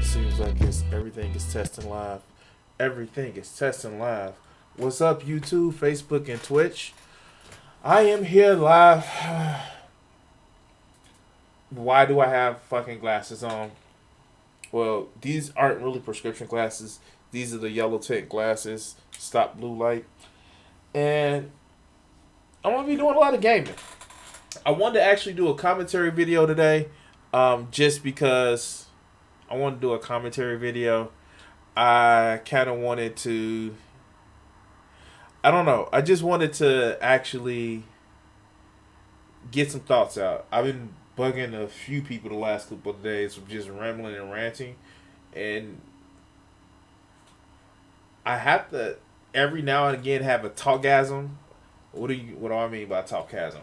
it seems like everything is testing live. Everything is testing live. What's up, YouTube, Facebook, and Twitch? I am here live. Why do I have fucking glasses on? Well, these aren't really prescription glasses. These are the yellow tint glasses. Stop blue light. And I'm going to be doing a lot of gaming. I wanted to actually do a commentary video today. Just because I wanted to do a commentary video. I kind of wanted to... I don't know. I just wanted to actually get some thoughts out. I've been bugging a few people the last couple of days from just rambling and ranting. And I have to every now and again have a talkgasm. What do I mean by talkgasm?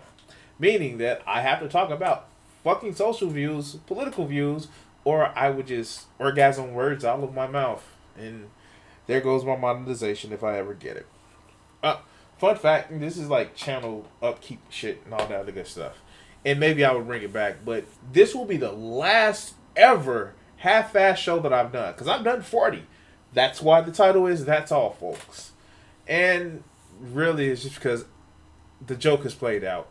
Meaning that I have to talk about fucking social views, political views, or I would just orgasm words out of my mouth. And there goes my monetization if I ever get it. Fun fact, this is like channel upkeep shit and all that other good stuff. And maybe I would bring it back. But this will be the last ever half-ass show that I've done. Because I've done 40. That's why the title is That's All, folks. And really it's just because the joke is played out.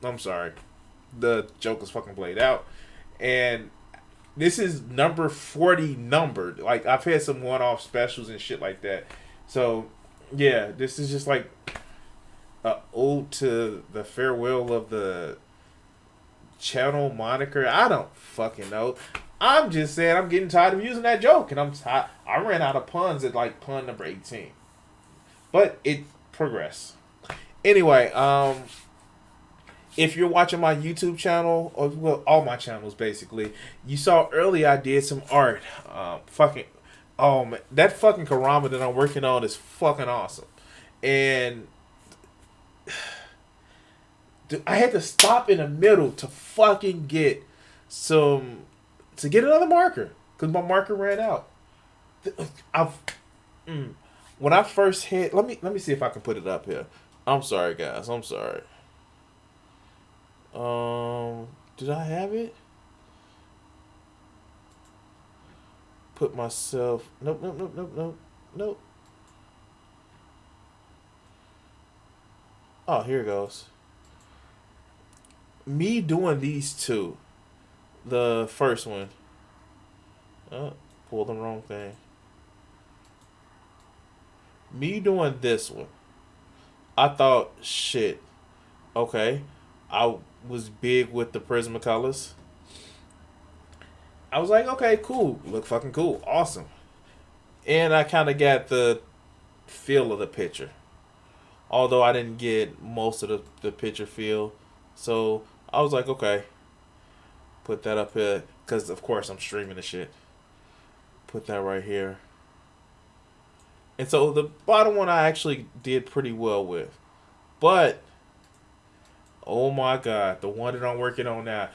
I'm sorry. The joke is fucking played out. And this is number 40 numbered. Like, I've had some one-off specials and shit like that. So, yeah, this is just like a ode to the farewell of the channel moniker. I don't fucking know. I'm just saying I'm getting tired of using that joke. And I ran out of puns at like pun number 18. But it progressed. Anyway, if you're watching my YouTube channel, or well, all my channels basically, you saw earlier I did some art. Oh man, that fucking Karama that I'm working on is fucking awesome. And I had to stop in the middle to fucking get another marker because my marker ran out. When I first hit, let me see if I can put it up here. I'm sorry, guys. I'm sorry. Did I have it? Put myself. Nope. Oh, here it goes. Me doing these two. The first one. Pulled the wrong thing. Me doing this one. I thought, shit. Okay. I was big with the Prismacolors. I was like, okay, cool. Look fucking cool. Awesome. And I kind of got the feel of the picture. Although I didn't get most of the picture feel. So I was like, okay. Put that up here. Because, of course, I'm streaming the shit. Put that right here. And so the bottom one I actually did pretty well with. But, oh my god, the one that I'm working on now,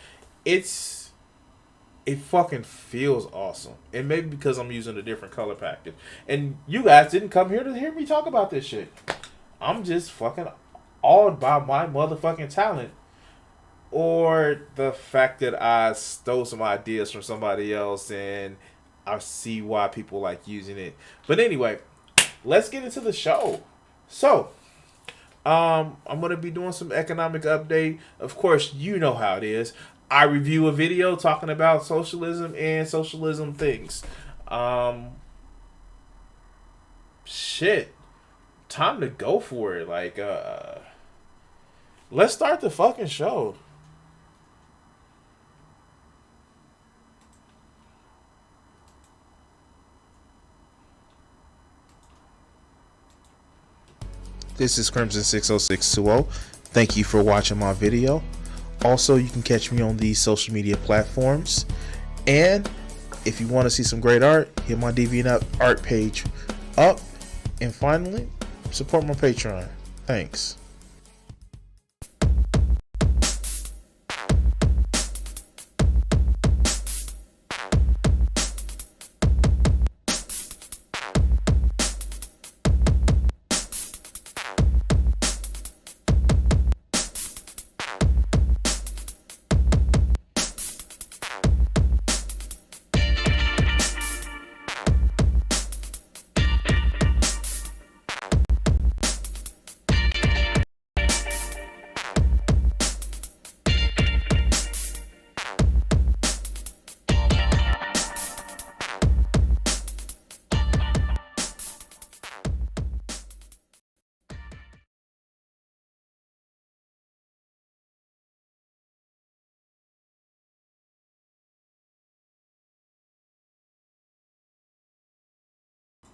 it fucking feels awesome. And maybe because I'm using a different color package. And you guys didn't come here to hear me talk about this shit. I'm just fucking awed by my motherfucking talent. Or the fact that I stole some ideas from somebody else and I see why people like using it. But anyway, let's get into the show. So, I'm going to be doing some economic update. Of course, you know how it is. I review a video talking about socialism and socialism things. Shit. Time to go for it. Like, let's start the fucking show. This is Crimson60620. Thank you for watching my video. Also, you can catch me on these social media platforms. And if you want to see some great art, hit my DeviantArt art page up. And finally, support my Patreon. Thanks.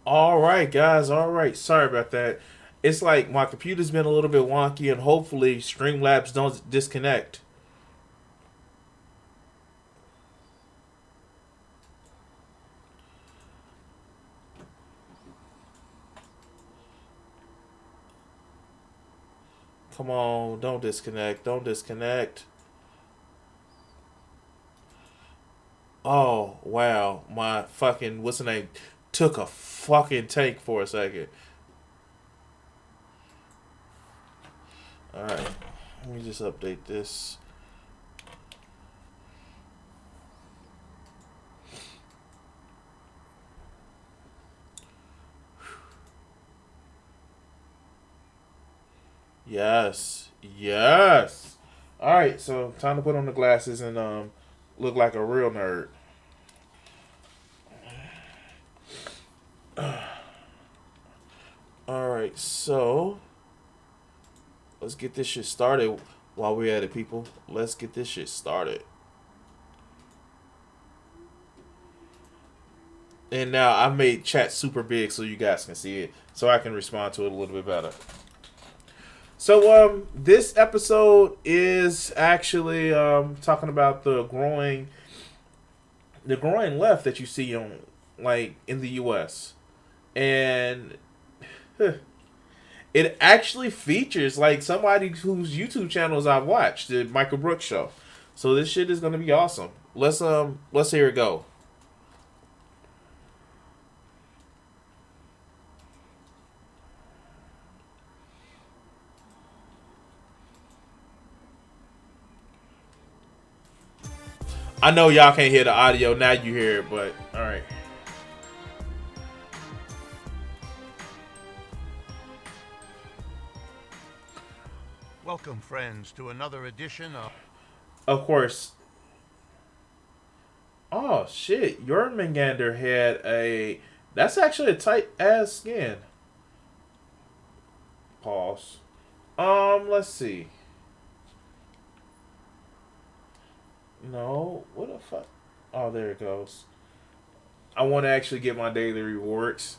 All right, guys. All right. Sorry about that. It's like my computer's been a little bit wonky, and hopefully Streamlabs don't disconnect. Come on, don't disconnect. Don't disconnect. Oh, wow. My fucking, what's the name? Took a fucking tank for a second. Alright. Let me just update this. Yes. Yes. Alright, so time to put on the glasses and look like a real nerd. Alright, so let's get this shit started while we're at it, people. Let's get this shit started. And now I made chat super big so you guys can see it, so I can respond to it a little bit better. So this episode is actually talking about the growing left that you see on like in the U.S. and it actually features like somebody whose YouTube channels I've watched, the Michael Brooks show. So this shit is gonna be awesome. Let's hear it go. I know y'all can't hear the audio now. You hear it, but all right. Welcome, friends, to another edition of. Of course. Oh shit, Jormungandr had a. That's actually a tight ass skin. Pause. Let's see. No, what the fuck? Oh, there it goes. I want to actually get my daily rewards.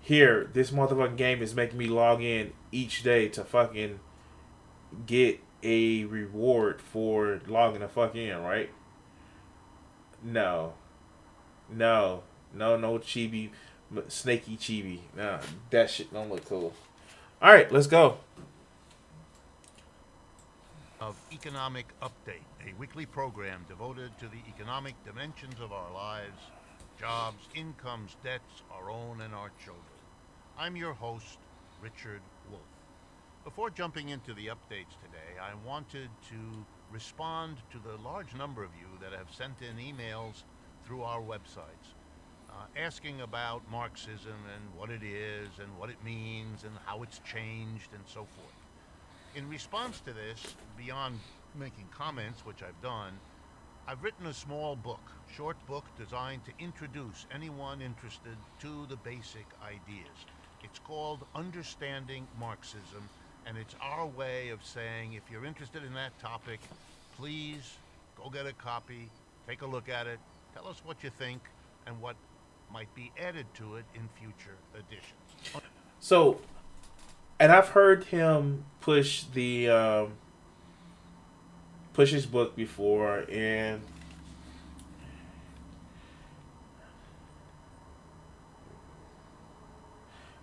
Here, this motherfucking game is making me log in each day to fucking get a reward for logging the fuck in, right? No, no, no chibi, snaky chibi. Nah, that shit don't look cool. All right, let's go. Of Economic Update, a weekly program devoted to the economic dimensions of our lives, jobs, incomes, debts, our own and our children. I'm your host, Richard Wolff. Before jumping into the updates today, I wanted to respond to the large number of you that have sent in emails through our websites asking about Marxism and what it is and what it means and how it's changed and so forth. In response to this, beyond making comments, which I've done, I've written a small book, short book designed to introduce anyone interested to the basic ideas. It's called Understanding Marxism, and it's our way of saying if you're interested in that topic, please go get a copy, take a look at it, tell us what you think and what might be added to it in future editions. So, and I've heard him push the push his book before, and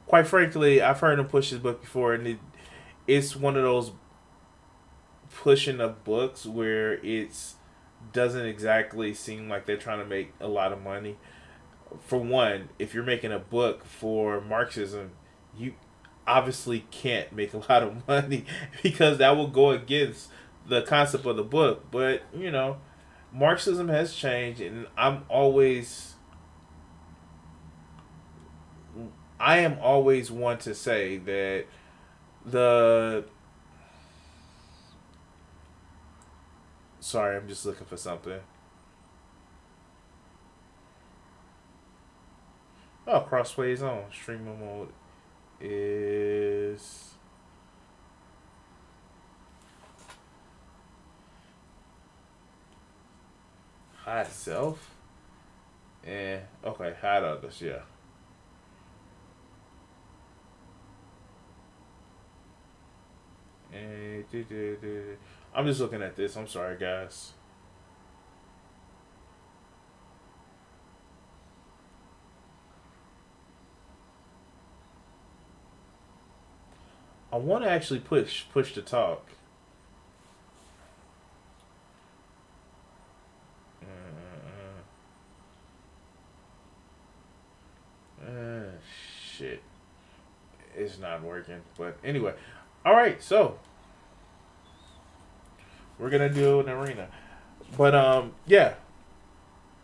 quite frankly, I've heard him push his book before, and it's one of those pushing of books where it's doesn't exactly seem like they're trying to make a lot of money. For one, if you're making a book for Marxism, you obviously can't make a lot of money because that will go against the concept of the book. But, Marxism has changed, and I am always one to say that the sorry, I'm just looking for something. Oh, crossplay is on. Streaming mode is hide self. And okay, hide others, yeah. I'm just looking at this. I'm sorry, guys. I want to actually push the talk. Shit, it's not working. But anyway, all right. So we're gonna do an arena. But yeah,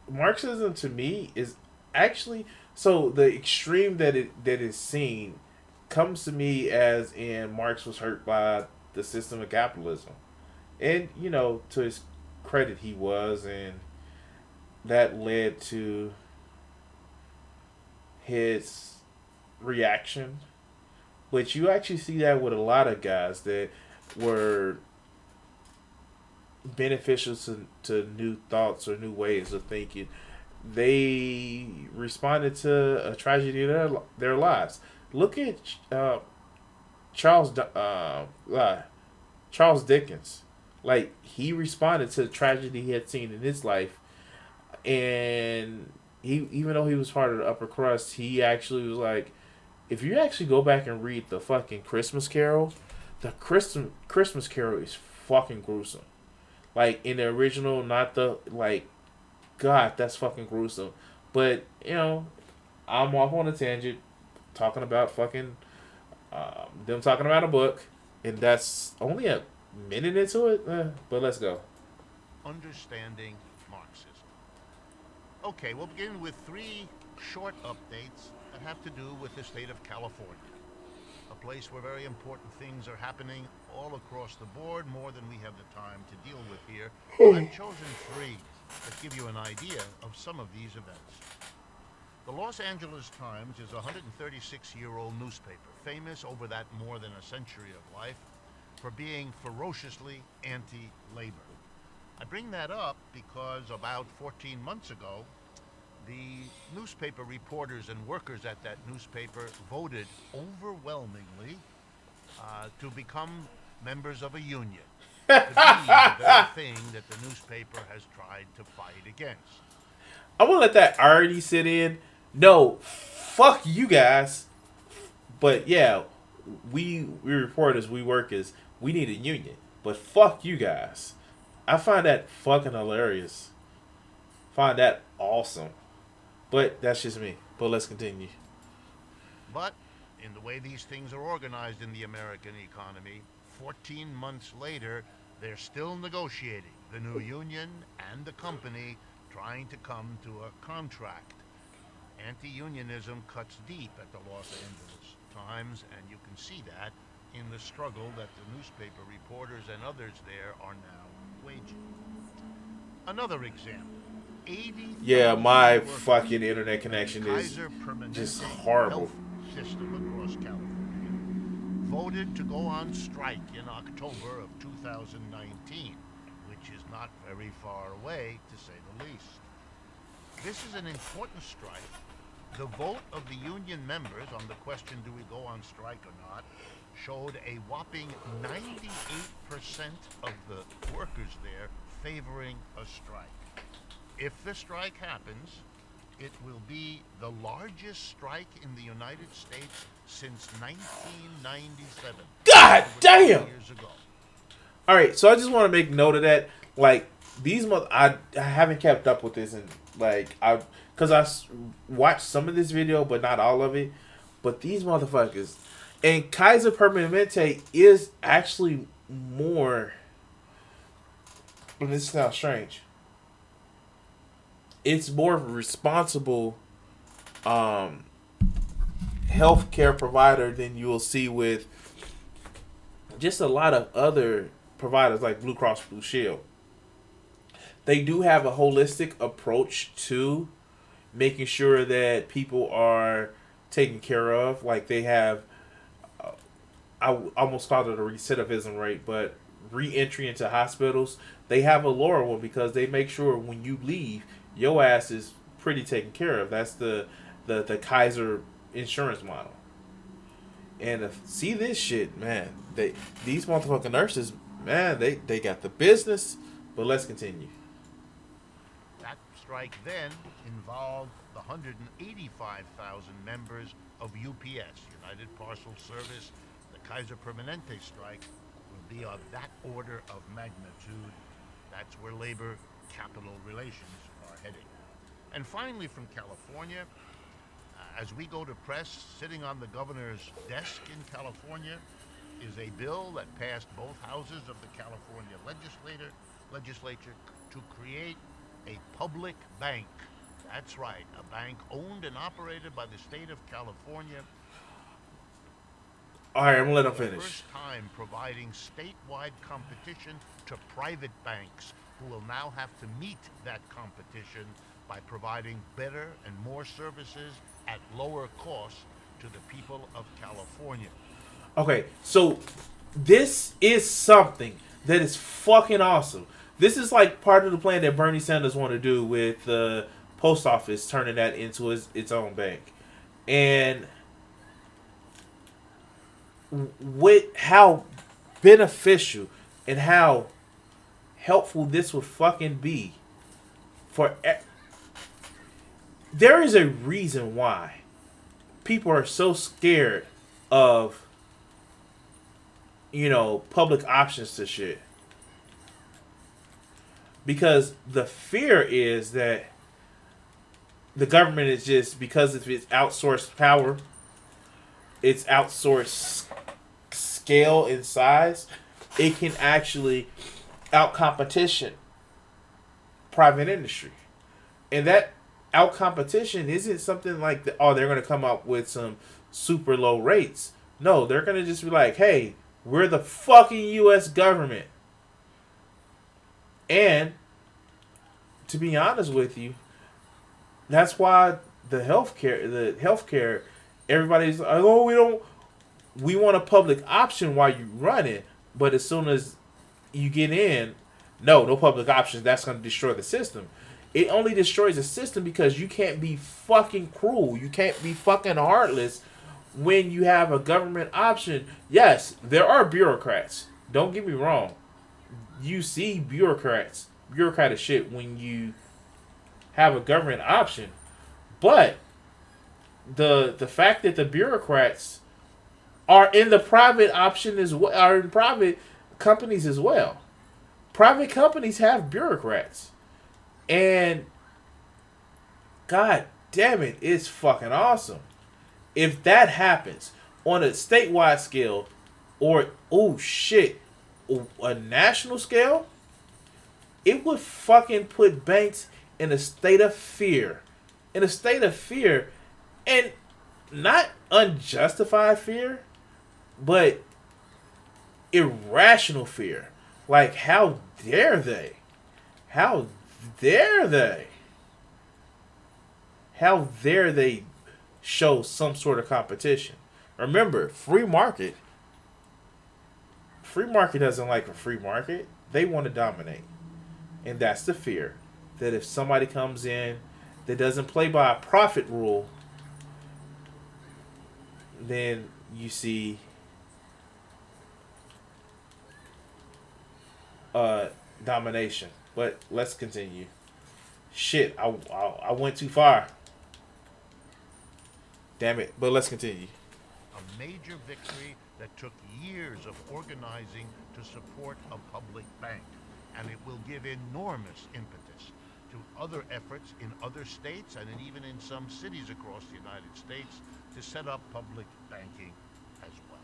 Marxism to me is actually so the extreme that is seen comes to me as in Marx was hurt by the system of capitalism, and to his credit he was, and that led to his reaction. But you actually see that with a lot of guys that were beneficial to new thoughts or new ways of thinking. They responded to a tragedy in their lives. Look at Charles Charles Dickens. Like he responded to the tragedy he had seen in his life, and he even though he was part of the upper crust, he actually was like, if you actually go back and read the fucking Christmas Carol, the Christmas Carol is fucking gruesome. Like in the original, not the like. God, that's fucking gruesome. But I'm off on a tangent, talking about fucking them talking about a book, and that's only a minute into it. But let's go. Understanding Marxism. Okay, we'll begin with three short updates that have to do with the state of California, a place where very important things are happening all across the board, more than we have the time to deal with here. I've chosen three that give you an idea of some of these events. The Los Angeles Times is a 136-year-old newspaper, famous over that more than a century of life for being ferociously anti-labor. I bring that up because about 14 months ago, the newspaper reporters and workers at that newspaper voted overwhelmingly to become members of a union, to be the very thing that the newspaper has tried to fight against. I want to let that already sit in. No, fuck you guys. But yeah, we reporters, we workers, we need a union. But fuck you guys. I find that fucking hilarious. Find that awesome. But that's just me. But let's continue. But in the way these things are organized in the American economy, 14 months later, they're still negotiating, the new union and the company trying to come to a contract. Anti-unionism cuts deep at the Los Angeles Times, and you can see that in the struggle that the newspaper reporters and others there are now waging. Another example. Yeah, my fucking internet connection is Kaiser just Permanente horrible. health system across California voted to go on strike in October of 2019, which is not very far away, to say the least. This is an important strike. The vote of the union members on the question, do we go on strike or not, showed a whopping 98% of the workers there favoring a strike. If the strike happens, it will be the largest strike in the United States since 1997. God damn! Years ago. All right, so I just want to make note of that. Like I haven't kept up with this, and because I watched some of this video, but not all of it. But these motherfuckers, and Kaiser Permanente is actually more. And this sounds strange. It's more responsible healthcare provider than you will see with just a lot of other providers like Blue Cross Blue Shield. They do have a holistic approach to making sure that people are taken care of. Like they have, I almost called it a recidivism rate, but re-entry into hospitals. They have a lower one because they make sure when you leave, your ass is pretty taken care of. That's the Kaiser insurance model. And see this shit, man. These motherfucking nurses, man, they got the business. But let's continue. That strike then involved the 185,000 members of UPS, United Parcel Service. The Kaiser Permanente strike will be of that order of magnitude. That's where labor capital relations are heading. And finally, from California, as we go to press, sitting on the governor's desk in California is a bill that passed both houses of the California legislature to create a public bank. That's right, a bank owned and operated by the state of California. All right, I'm gonna let him For the finish. first time, providing statewide competition to private banks who will now have to meet that competition by providing better and more services at lower cost to the people of California. Okay, so this is something that is fucking awesome. This is like part of the plan that Bernie Sanders want to do with the post office, turning that into its own bank. And with how beneficial and how helpful this would fucking be for there is a reason why people are so scared of public options to shit, because the fear is that the government is just, because of its outsourced power, its outsourced scale and size, it can actually out competition private industry. And that out competition isn't something like they're going to come up with some super low rates. No, they're going to just be like, hey, we're the fucking U.S. government. And to be honest with you, that's why the healthcare, everybody's like, oh, we want a public option while you run it, but as soon as you get in, no public options. That's going to destroy the system. It only destroys the system because you can't be fucking cruel. You can't be fucking heartless when you have a government option. Yes, there are bureaucrats. Don't get me wrong. You see bureaucratic shit when you have a government option. But the fact that the bureaucrats are in the private option as well, are in private companies as well. Private companies have bureaucrats. And god damn it, it's fucking awesome. If that happens on a statewide scale, or a national scale, it would fucking put banks in a state of fear. In a state of fear, and not unjustified fear, but irrational fear. Like, how dare they? How dare they? How dare they show some sort of competition? Remember, free market. Free market doesn't like a free market. They want to dominate. And that's the fear. That if somebody comes in that doesn't play by a profit rule, then you see domination. But let's continue. Shit, I went too far. Damn it. But let's continue. A major victory that took years of organizing to support a public bank, and it will give enormous impetus to other efforts in other states and even in some cities across the United States to set up public banking as well.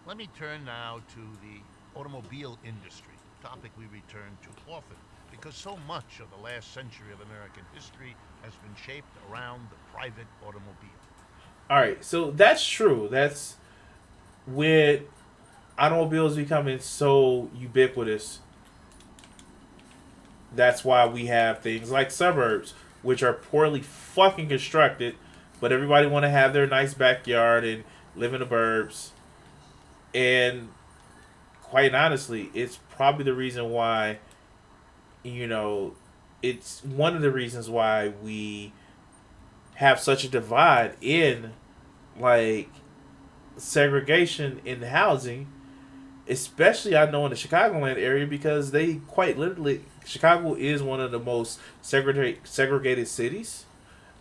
Let me turn now to the automobile industry, a topic we return to often because so much of the last century of American history has been shaped around the private automobile. All right, so that's true. That's with automobiles becoming so ubiquitous. That's why we have things like suburbs, which are poorly fucking constructed, but everybody want to have their nice backyard and live in the burbs. And quite honestly, it's probably the reason why, it's one of the reasons why we have such a divide in, like, segregation in housing, especially I know in the Chicagoland area because they quite literally Chicago is one of the most segregated cities,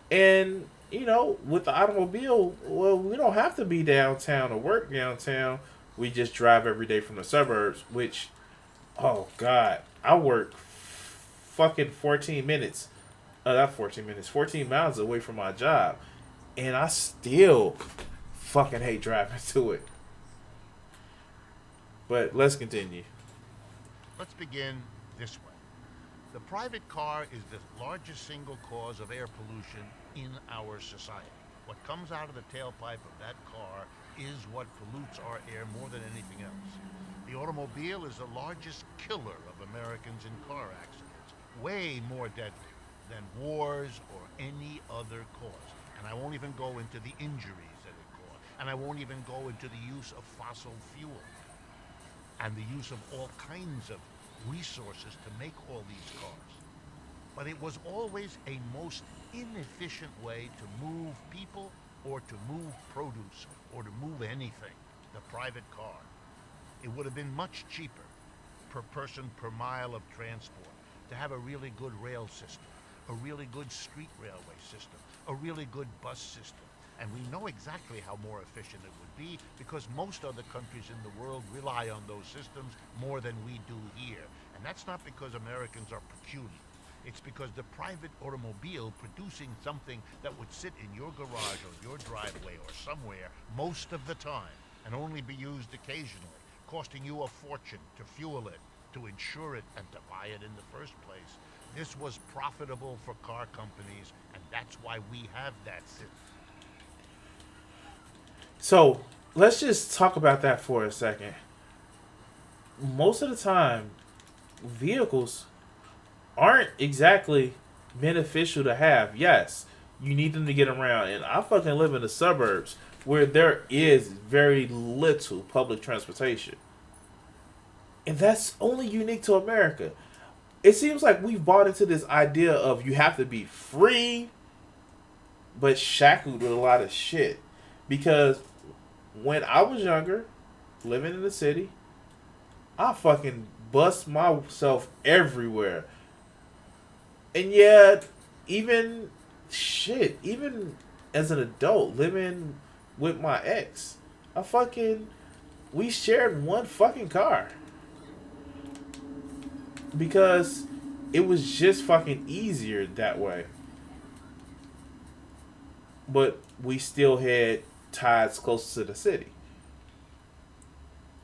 and with the automobile, well, we don't have to be downtown or work downtown. We just drive every day from the suburbs, which, oh god, I work fucking 14 minutes, not 14 minutes, 14 miles away from my job, and I still fucking hate driving to it. But let's continue. Let's begin this way. The private car is the largest single cause of air pollution in our society. What comes out of the tailpipe of that car is what pollutes our air more than anything else. The automobile is the largest killer of Americans in car accidents, way more deadly than wars or any other cause. And I won't even go into the injuries that it caused. And I won't even go into the use of fossil fuel and the use of all kinds of resources to make all these cars. But it was always a most inefficient way to move people or to move produce or to move anything, the private car. It would have been much cheaper per person per mile of transport to have a really good rail system, a really good street railway system, a really good bus system. And we know exactly how more efficient it would be because most other countries in the world rely on those systems more than we do here. And that's not because Americans are peculiar. It's because the private automobile producing something that would sit in your garage or your driveway or somewhere most of the time and only be used occasionally, costing you a fortune to fuel it, to insure it, and to buy it in the first place. This was profitable for car companies, and that's why we have that system. So let's just talk about that for a second. Most of the time, vehicles aren't exactly beneficial to have. Yes, you need them to get around. And I fucking live in the suburbs where there is very little public transportation. And that's only unique to America. It seems like we've bought into this idea of you have to be free, but shackled with a lot of shit. Because when I was younger, living in the city, I fucking bust myself everywhere. And yeah, even even as an adult living with my ex, we shared one fucking car because it was just fucking easier that way. But we still had ties close to the city.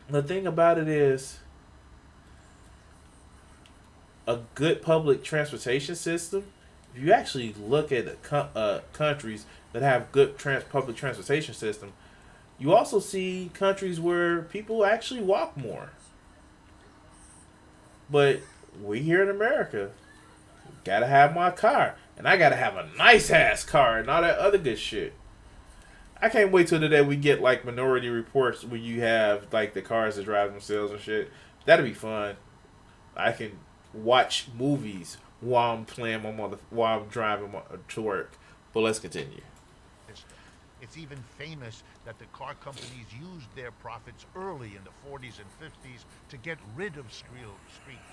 The thing about it is, a good public transportation system, if you actually look at the countries that have good public transportation system, you also see countries where people actually walk more. But we here in America gotta have my car, and I gotta have a nice ass car and all that other good shit. I can't wait till the day we get like Minority Reports where you have like the cars that drive themselves and shit. That'll be fun. I can watch movies while I'm playing while I'm driving to work. But let's continue. It's even famous that the car companies used their profits early in the 40s and 50s to get rid of street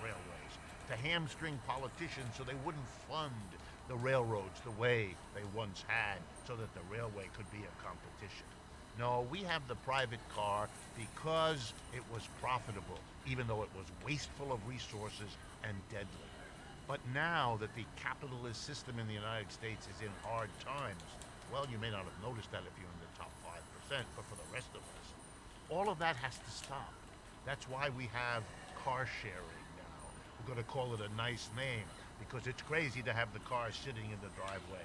railways, to hamstring politicians so they wouldn't fund the railroads the way they once had so that the railway could be a competition. No, we have the private car because it was profitable, even though it was wasteful of resources and deadly. But now that the capitalist system in the United States is in hard times, well, you may not have noticed that if you're in the top 5%, but for the rest of us, all of that has to stop. That's why we have car sharing now. We're going to call it a nice name because it's crazy to have the cars sitting in the driveway.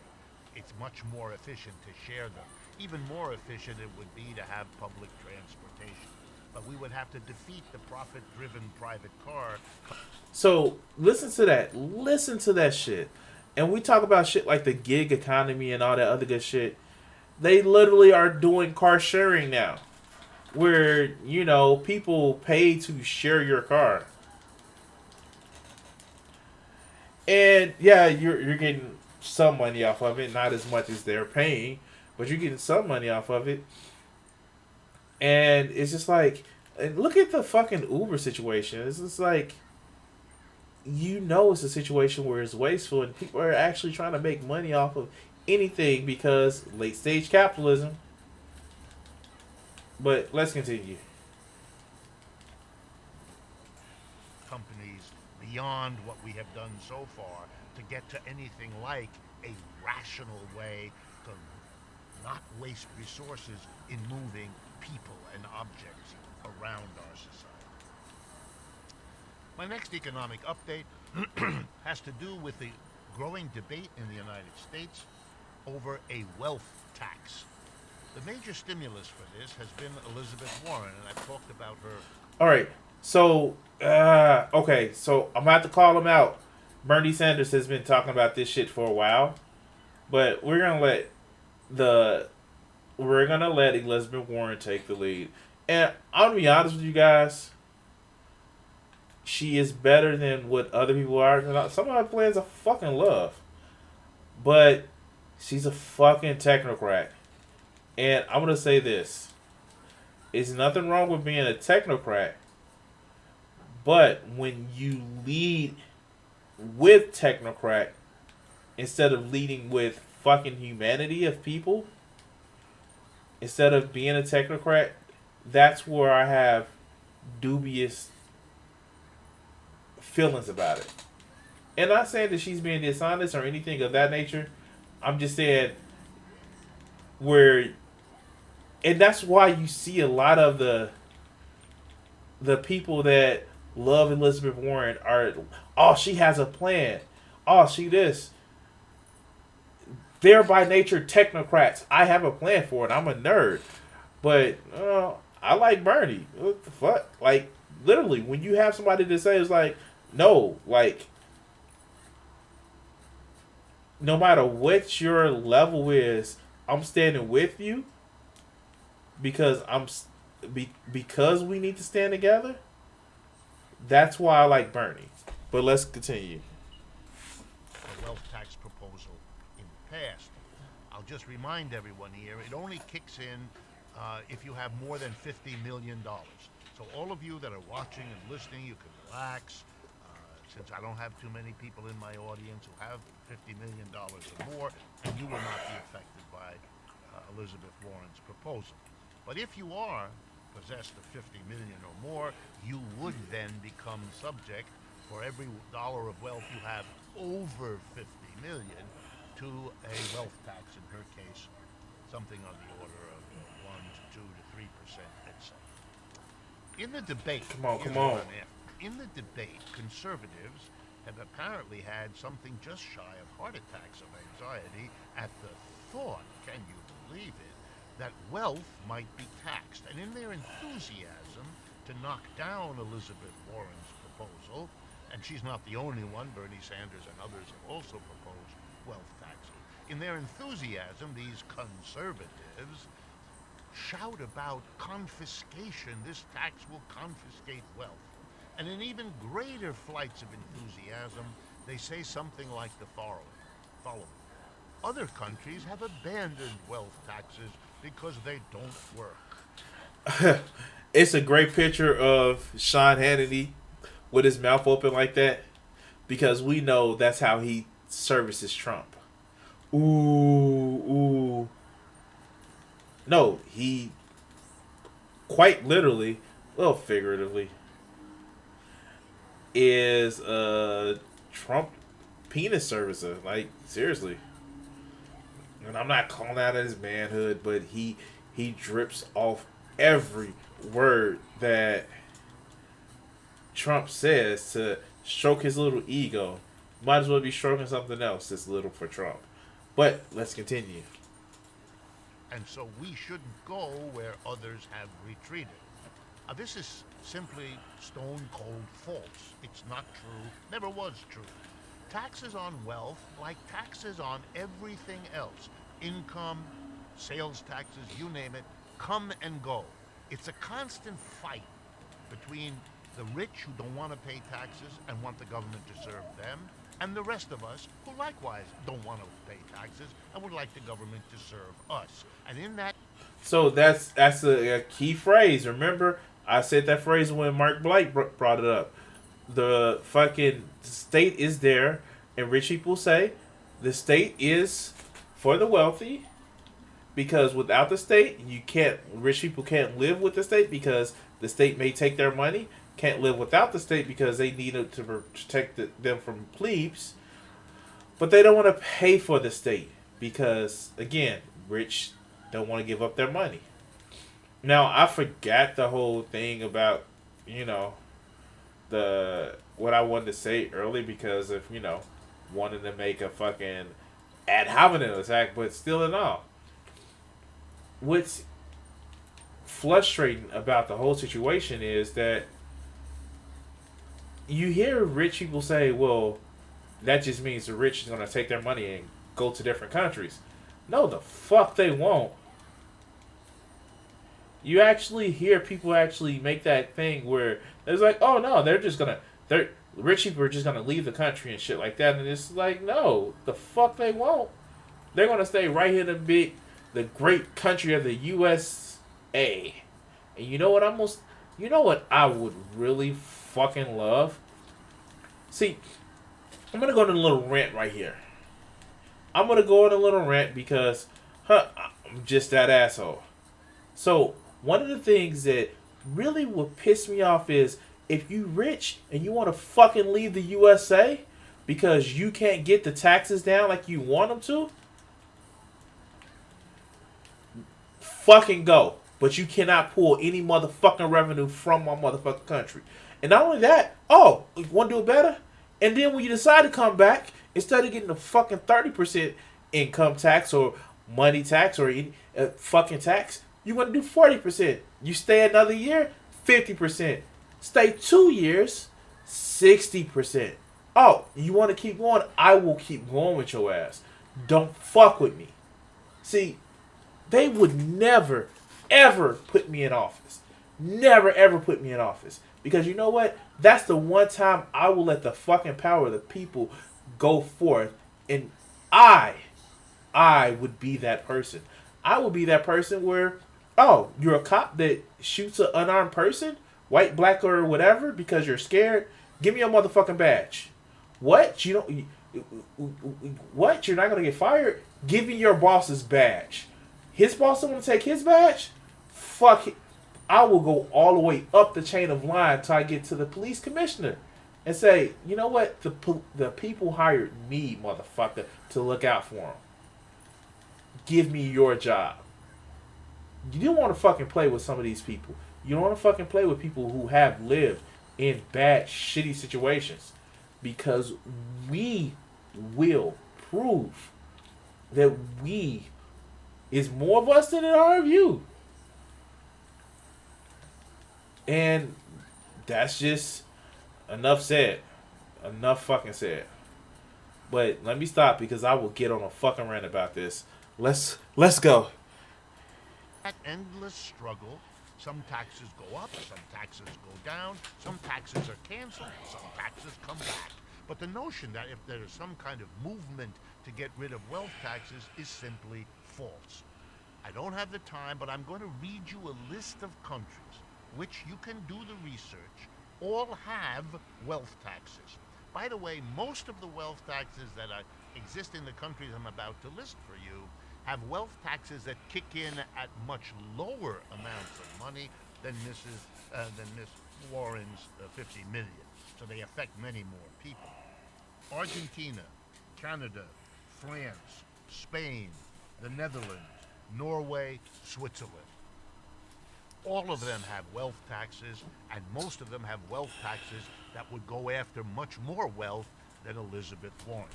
It's much more efficient to share them. Even more efficient it would be to have public transportation. But we would have to defeat the profit-driven private car. So listen to that. Listen to that shit. And we talk about shit like the gig economy and all that other good shit. They literally are doing car sharing now. Where, people pay to share your car. And yeah, you're getting some money off of it. Not as much as they're paying. But you're getting some money off of it. And it's just like, and look at the fucking Uber situation. It's just like, it's a situation where it's wasteful and people are actually trying to make money off of anything because late stage capitalism. But let's continue. Companies beyond what we have done so far to get to anything like a rational way to not waste resources in moving people and objects around our society. My next economic update has to do with the growing debate in the United States over a wealth tax. The major stimulus for this has been Elizabeth Warren, and I've talked about her. All right. So, okay. So I'm about to call him out. Bernie Sanders has been talking about this shit for a while, but the we're gonna let Elizabeth Warren take the lead. And I'm gonna be honest with you guys, she is better than what other people are. Some of her plans I fucking love, but she's a fucking technocrat. And I'm gonna say this: there's nothing wrong with being a technocrat, but when you lead with technocrat instead of leading with fucking humanity of people, instead of being a technocrat, that's where I have dubious feelings about it. And not saying that she's being dishonest or anything of that nature. I'm just saying where, and that's why you see a lot of the people that love Elizabeth Warren are, oh, she has a plan. Oh, she this. They're by nature technocrats. I have a plan for it. I'm a nerd. But I like Bernie. What the fuck? Like, literally, when you have somebody to say, it's like, no, like, no matter what your level is, I'm standing with you because because we need to stand together. That's why I like Bernie. But let's continue. The wealth tax proposal in the past. I'll just remind everyone here, it only kicks in if you have more than $50 million. So all of you that are watching and listening, you can relax. Since I don't have too many people in my audience who have $50 million or more, and you will not be affected by Elizabeth Warren's proposal. But if you are possessed of 50 million or more, you would then become subject for every dollar of wealth you have over 50 million to a wealth tax, in her case, something on the order of 1 to 2 to 3%, let's say. In the debate, Come on. In the debate, conservatives have apparently had something just shy of heart attacks of anxiety at the thought, can you believe it, that wealth might be taxed. And in their enthusiasm to knock down Elizabeth Warren's proposal, and she's not the only one, Bernie Sanders and others have also proposed wealth taxes. In their enthusiasm, these conservatives shout about confiscation. This tax will confiscate wealth. And in even greater flights of enthusiasm, they say something like the following. Other countries have abandoned wealth taxes because they don't work. It's a great picture of Sean Hannity with his mouth open like that because we know that's how he services Trump. Ooh. No, he quite literally, well, figuratively, is a Trump penis servicer. Like, seriously. And I'm not calling out his manhood, but he drips off every word that Trump says to stroke his little ego. Might as well be stroking something else that's little for Trump. But let's continue. And so we shouldn't go where others have retreated. This is simply stone cold false. It's not true, never was true. Taxes on wealth, like taxes on everything else, income, sales taxes, you name it, come and go. It's a constant fight between the rich who don't want to pay taxes and want the government to serve them, and the rest of us who likewise don't want to pay taxes and would like the government to serve us. And in that. So that's a key phrase. Remember, I said that phrase when Mark Blight brought it up. The fucking state is there, and rich people say the state is for the wealthy, because without the state, you can't. Rich people can't live with the state because the state may take their money. Can't live without the state because they need it to protect them from plebes. But they don't want to pay for the state because, again, rich don't want to give up their money. Now, I forgot the whole thing about, the what I wanted to say earlier because of, wanting to make a fucking ad hominem attack, but still in all. What's frustrating about the whole situation is that you hear rich people say, well, that just means the rich is going to take their money and go to different countries. No, the fuck they won't. You actually hear people actually make that thing where it's like, oh no, rich people are just going to leave the country and shit like that. And it's like, no, the fuck they won't. They're going to stay right here in the great country of the USA. And you know what I would really fucking love? See, I'm going to go on a little rant right here. I'm going to go on a little rant because I'm just that asshole. So, one of the things that really would piss me off is if you rich and you want to fucking leave the USA because you can't get the taxes down like you want them to, fucking go. But you cannot pull any motherfucking revenue from my motherfucking country. And not only that, you want to do it better? And then when you decide to come back, instead of getting the fucking 30% income tax or money tax or any fucking tax, you want to do 40%. You stay another year, 50%. Stay 2 years, 60%. Oh, you want to keep going? I will keep going with your ass. Don't fuck with me. See, they would never, ever put me in office. Never, ever put me in office. Because you know what? That's the one time I will let the fucking power of the people go forth. And I would be that person. I would be that person where, you're a cop that shoots an unarmed person, white, black, or whatever, because you're scared. Give me your motherfucking badge. What? What? You're not going to get fired? Give me your boss's badge. His boss don't want to take his badge? Fuck it. I will go all the way up the chain of line until I get to the police commissioner and say, you know what? The people hired me, motherfucker, to look out for them. Give me your job. You don't want to fucking play with some of these people. You don't want to fucking play with people who have lived in bad, shitty situations. Because we will prove that is more of us than there are of you. And that's just enough said. Enough fucking said. But let me stop because I will get on a fucking rant about this. Let's go. That endless struggle, some taxes go up, some taxes go down, some taxes are canceled, some taxes come back. But the notion that if there is some kind of movement to get rid of wealth taxes is simply false. I don't have the time, but I'm going to read you a list of countries which you can do the research, all have wealth taxes. By the way, most of the wealth taxes that exist in the countries I'm about to list for you have wealth taxes that kick in at much lower amounts of money than Miss Warren's 50 million. So they affect many more people. Argentina, Canada, France, Spain, the Netherlands, Norway, Switzerland. All of them have wealth taxes, and most of them have wealth taxes that would go after much more wealth than Elizabeth Warren.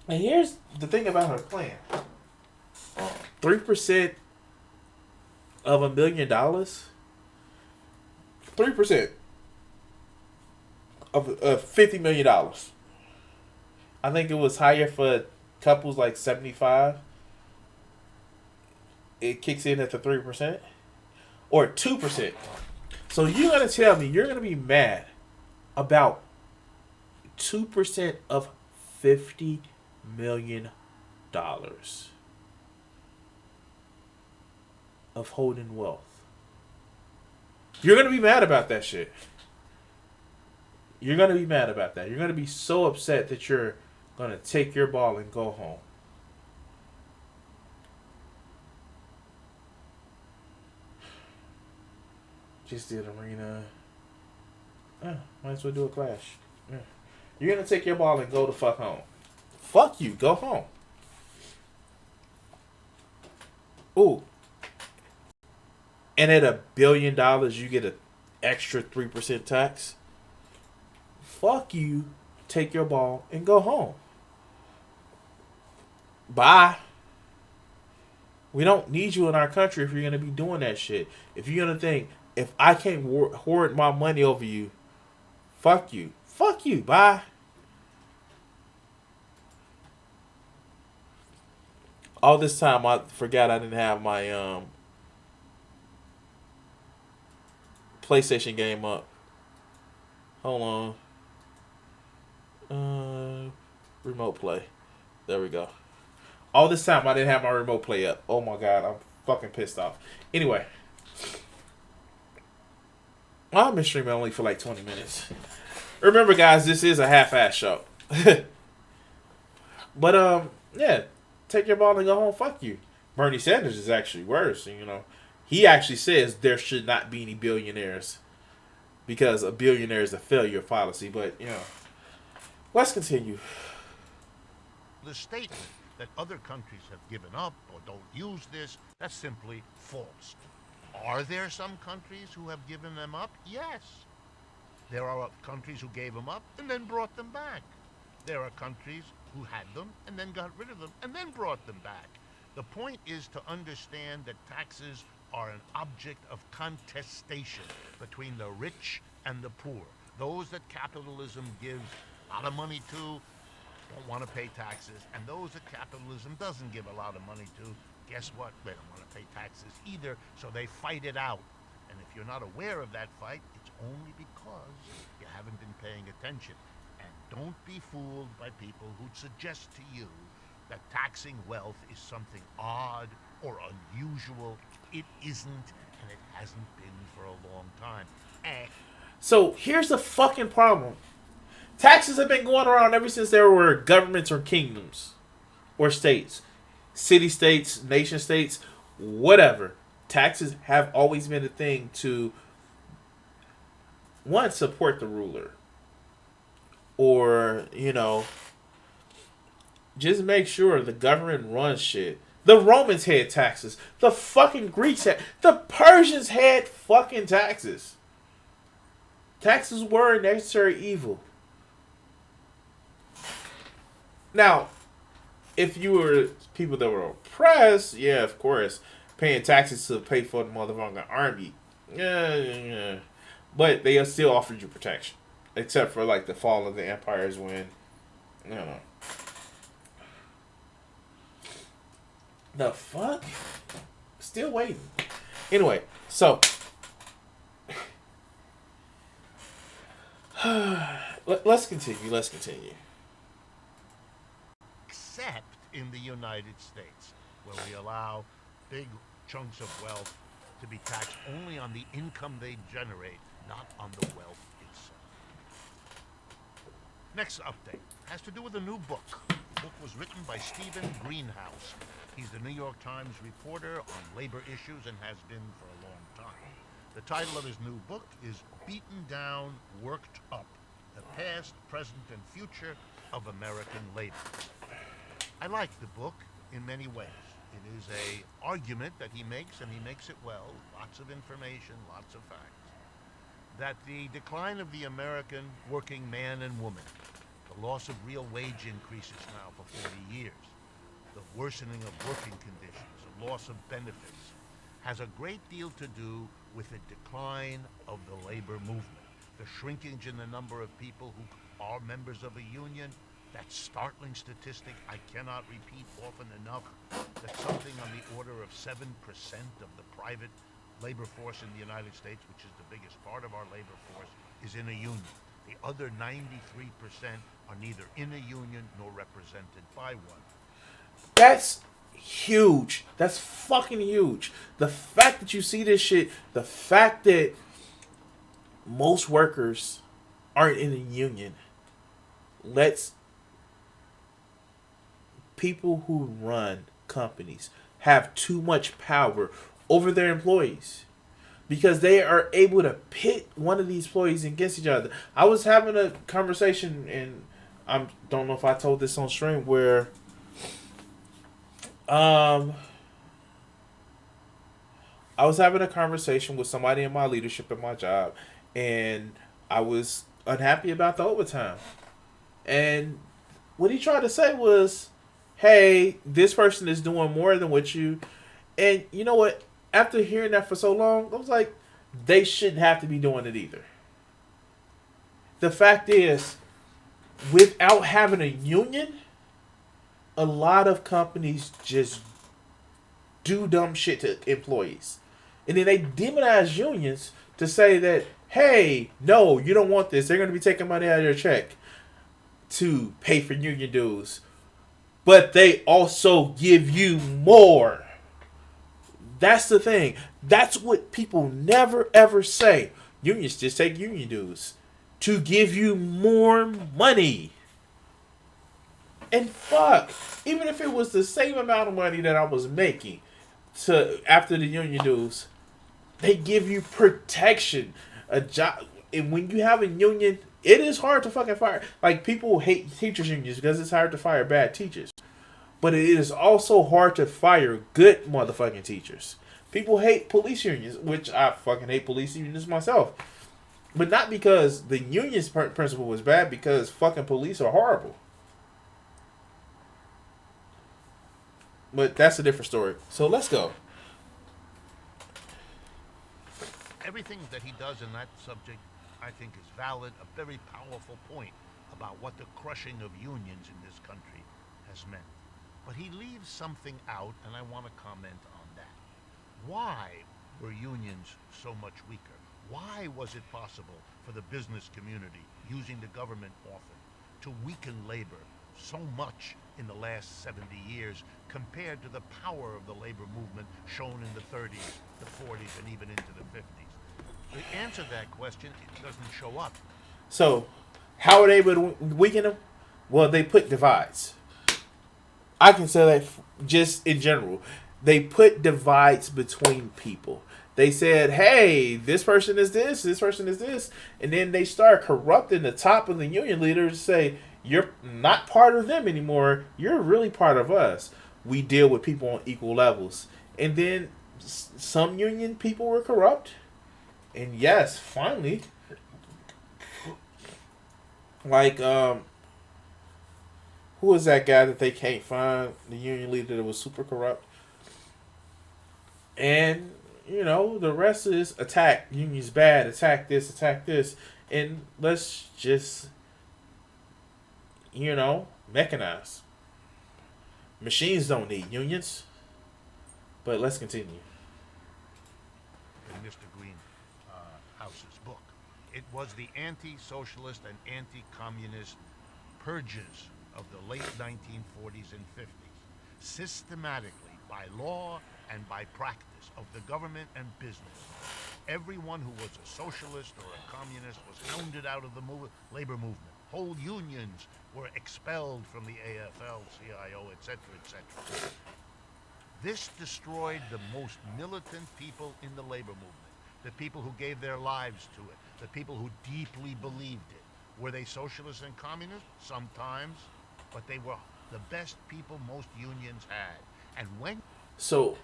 And here's the thing about her plan. 3% of $1 million. 3% of $50 million. I think it was higher for couples like 75. It kicks in at the 3%. Or 2%. So you're going to tell me you're going to be mad about 2% of $50 million of holding wealth. You're gonna be mad about that shit. You're gonna be mad about that. You're gonna be so upset that you're gonna take your ball and go home. Just did arena. Might as well do a clash. You're gonna take your ball and go the fuck home. Fuck you. Go home. Ooh. And at $1 billion, you get an extra 3% tax. Fuck you. Take your ball and go home. Bye. We don't need you in our country if you're gonna be doing that shit. If you're gonna think, if I can't hoard my money over you, fuck you. Fuck you. Bye. All this time I forgot I didn't have my PlayStation game up. Hold on. Remote play. There we go. All this time I didn't have my remote play up. Oh my god, I'm fucking pissed off. Anyway. I've been streaming only for like 20 minutes. Remember guys, this is a half-ass show. But yeah. Take your ball and go home. Fuck you. Bernie Sanders is actually worse. He actually says there should not be any billionaires because a billionaire is a failure of policy. But let's continue. The statement that other countries have given up or don't use this, that's simply false. Are there some countries who have given them up? Yes. There are countries who gave them up and then brought them back. There are countries who had them and then got rid of them and then brought them back. The point is to understand that taxes are an object of contestation between the rich and the poor. Those that capitalism gives a lot of money to don't want to pay taxes, and those that capitalism doesn't give a lot of money to, guess what? They don't want to pay taxes either, so they fight it out. And if you're not aware of that fight, it's only because you haven't been paying attention. And don't be fooled by people who suggest to you that taxing wealth is something odd or unusual. It isn't, and it hasn't been for a long time. So here's the fucking problem. Taxes have been going around ever since there were governments or kingdoms or states. City-states, nation-states, whatever. Taxes have always been a thing to, one, support the ruler. Or, just make sure the government runs shit. The Romans had taxes. The fucking Greeks had. The Persians had fucking taxes. Taxes were a necessary evil. Now, if you were people that were oppressed, yeah, of course, paying taxes to pay for the motherfucking army. Yeah. But they still offered you protection. Except for, like, the fall of the empires when, The fuck? Still waiting. Anyway, so. Let's continue. Except in the United States, where we allow big chunks of wealth to be taxed only on the income they generate, not on the wealth itself. Next update has to do with a new book. The book was written by Stephen Greenhouse. He's the New York Times reporter on labor issues and has been for a long time. The title of his new book is Beaten Down, Worked Up: The Past, Present, and Future of American Labor. I like the book in many ways. It is an argument that he makes, and he makes it well. Lots of information, lots of facts. That the decline of the American working man and woman, the loss of real wage increases now for 40 years, the worsening of working conditions, the loss of benefits, has a great deal to do with the decline of the labor movement, the shrinkage in the number of people who are members of a union. That startling statistic I cannot repeat often enough, that something on the order of 7% of the private labor force in the United States, which is the biggest part of our labor force, is in a union. The other 93% are neither in a union nor represented by one. That's huge. That's fucking huge. The fact that you see this shit, the fact that most workers aren't in a union lets people who run companies have too much power over their employees because they are able to pit one of these employees against each other. I was having a conversation, and I don't know if I told this on stream, where I was having a conversation with somebody in my leadership at my job, and I was unhappy about the overtime. And what he tried to say was, hey, this person is doing more than what you. And you know what? After hearing that for so long, I was like, they shouldn't have to be doing it either. The fact is, without having a union, a lot of companies just do dumb shit to employees. And then they demonize unions to say that, hey, no, you don't want this. They're going to be taking money out of your check to pay for union dues. But they also give you more. That's the thing. That's what people never ever say. Unions just take union dues to give you more money. And fuck, even if it was the same amount of money that I was making to after the union dues, they give you protection, a job. And when you have a union, it is hard to fucking fire. Like, people hate teachers unions because it's hard to fire bad teachers. But it is also hard to fire good motherfucking teachers. People hate police unions, which I fucking hate police unions myself. But not because the union's principle was bad, because fucking police are horrible. But that's a different story. So let's go. Everything that he does in that subject, I think, is valid, a very powerful point about what the crushing of unions in this country has meant. But he leaves something out, and I want to comment on that. Why were unions so much weaker? Why was it possible for the business community, using the government often, to weaken labor so much in the last 70 years compared to the power of the labor movement shown in the 30s, the 40s, and even into the 50s? The answer to that question, it doesn't show up. So, how are they able to weaken them? Well, they put divides. I can say that just in general. They put divides between people. They said, hey, this person is this person is this. And then they start corrupting the top of the union leaders to say, you're not part of them anymore. You're really part of us. We deal with people on equal levels. And then some union people were corrupt. And yes, finally, like, who was that guy that they can't find? The union leader that was super corrupt. And, you know, the rest is attack. Union's bad. Attack this, attack this. And let's just, you know, mechanize. Machines don't need unions. But let's continue. In Mr. Greenhouse's book, it was the anti-socialist and anti-communist purges of the late 1940s and 50s, systematically, by law and by practice of the government and business. Everyone who was a socialist or a communist was hounded out of the labor movement. Whole unions were expelled from the AFL, CIO, etc., etc. This destroyed the most militant people in the labor movement, the people who gave their lives to it, the people who deeply believed it. Were they socialists and communists? Sometimes, but they were the best people most unions had. And when... So,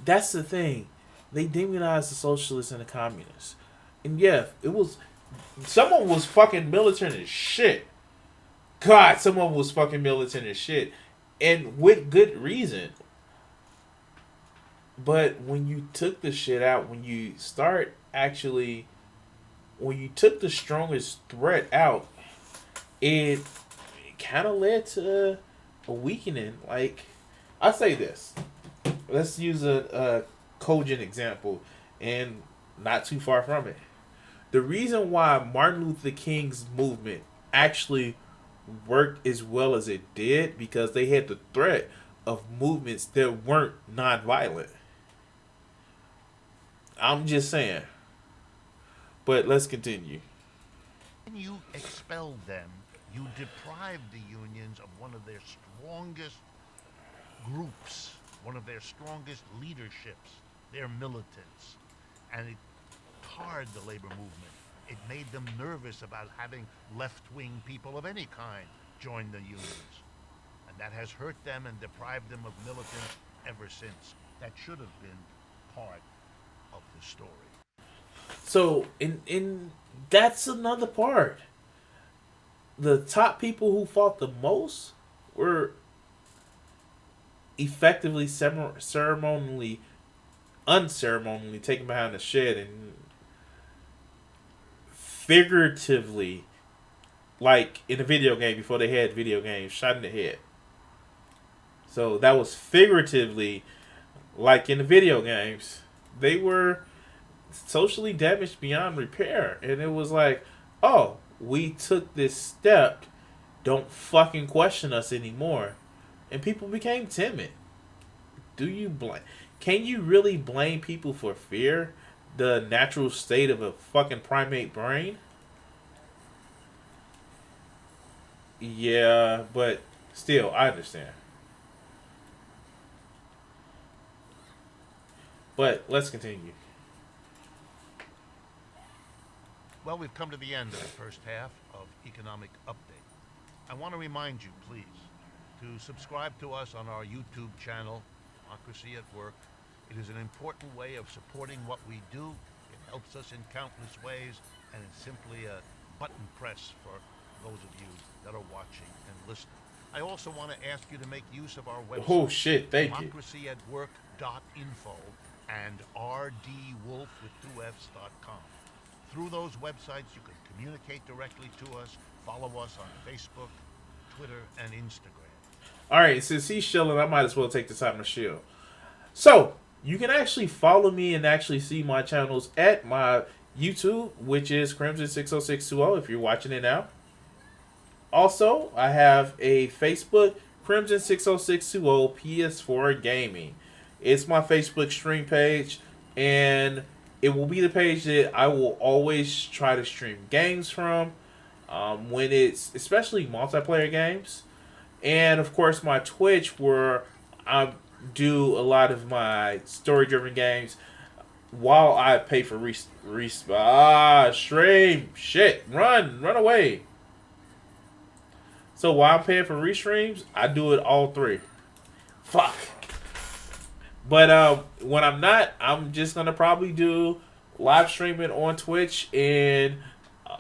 that's the thing. They demonized the socialists and the communists. And yeah, it was... Someone was fucking militant as shit. God, someone was fucking militant as shit. And with good reason. But when you took the shit out, when you start actually... When you took the strongest threat out, it kind of led to a weakening. Like, I say this. Let's use a cogent example, and not too far from it. The reason why Martin Luther King's movement actually worked as well as it did because they had the threat of movements that weren't nonviolent. I'm just saying. But let's continue. When you expelled them, you deprived the unions of one of their strongest groups, one of their strongest leaderships, their militants. And it tarred the labor movement. It made them nervous about having left-wing people of any kind join the unions. And that has hurt them and deprived them of militants ever since. That should have been part of the story. So in that's another part. The top people who fought the most were effectively ceremonially, unceremonially taken behind the shed and figuratively, like in a video game before they had video games, shot in the head. So that was figuratively, like in the video games, they were socially damaged beyond repair. And it was like, oh, we took this step. Don't fucking question us anymore. And people became timid. Do you blame? Can you really blame people for fear? The natural state of a fucking primate brain? Yeah, but still, I understand. But let's continue. Well, we've come to the end of the first half of Economic Update. I want to remind you, please, to subscribe to us on our YouTube channel, Democracy at Work. It is an important way of supporting what we do. It helps us in countless ways, and it's simply a button press for those of you that are watching and listening. I also want to ask you to make use of our website, Oh shit, thank you. democracyatwork.info and rdwolf with 2fs.com. Through those websites, you can communicate directly to us, follow us on Facebook, Twitter, and Instagram. Alright, since he's shilling, I might as well take the time to shill. So, you can actually follow me and actually see my channels at my YouTube, which is Crimson60620 if you're watching it now. Also, I have a Facebook, Crimson60620 PS4 Gaming. It's my Facebook stream page, and it will be the page that I will always try to stream games from when it's especially multiplayer games. And of course, my Twitch, where I do a lot of my story driven games while I pay for stream. Shit, run away. So while I'm paying for restreams, I do it all three. Fuck. But when I'm not, I'm just gonna probably do live streaming on Twitch and uh,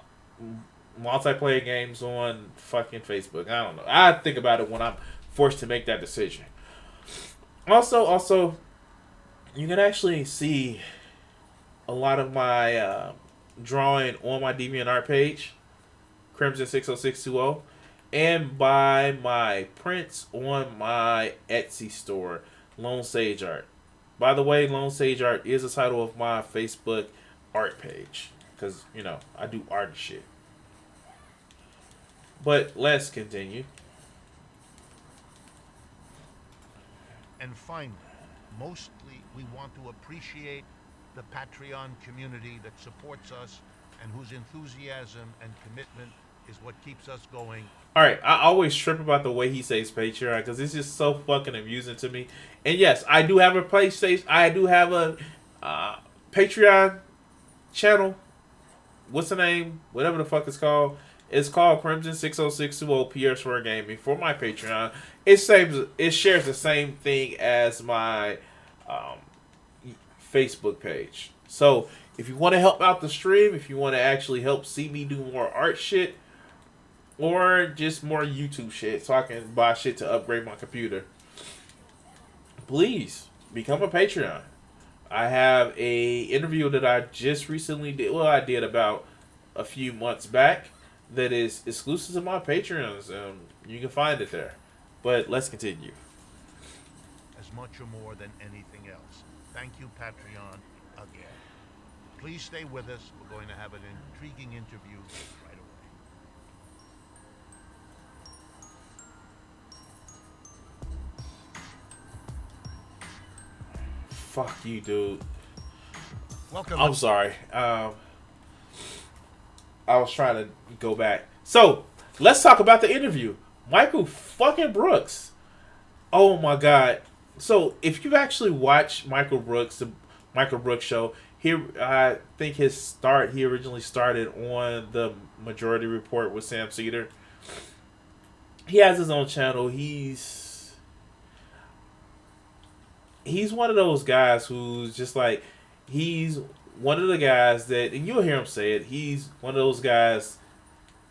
multiplayer games on fucking Facebook. I don't know. I think about it when I'm forced to make that decision. Also, you can actually see a lot of my drawing on my DeviantArt page, Crimson60620, and buy my prints on my Etsy store, Lone Sage Art. By the way, Lone Sage Art is the title of my Facebook art page. Because, I do art and shit. But let's continue. And finally, mostly we want to appreciate the Patreon community that supports us and whose enthusiasm and commitment is what keeps us going. Alright, I always trip about the way he says Patreon because it's just so fucking amusing to me. And yes, I do have a PlayStation. I do have a Patreon channel. What's the name? Whatever the fuck it's called. It's called Crimson60620 PS4 Gaming for my Patreon. It shares the same thing as my Facebook page. So if you want to help out the stream, if you want to actually help see me do more art shit, or just more YouTube shit so I can buy shit to upgrade my computer, please become a Patreon. I have a interview that I just recently did. Well, I did about a few months back that is exclusive to my Patreons. You can find it there. But let's continue. As much or more than anything else. Thank you, Patreon, again. Please stay with us. We're going to have an intriguing interview right away. Fuck you, dude. Welcome. I'm sorry. I was trying to go back. So let's talk about the interview. Michael fucking Brooks. Oh my god. So if you actually watch the Michael Brooks show, here I think he originally started on the Majority Report with Sam Cedar. He has his own channel. He's one of those guys who's just like he's one of the guys that, and you'll hear him say it. He's one of those guys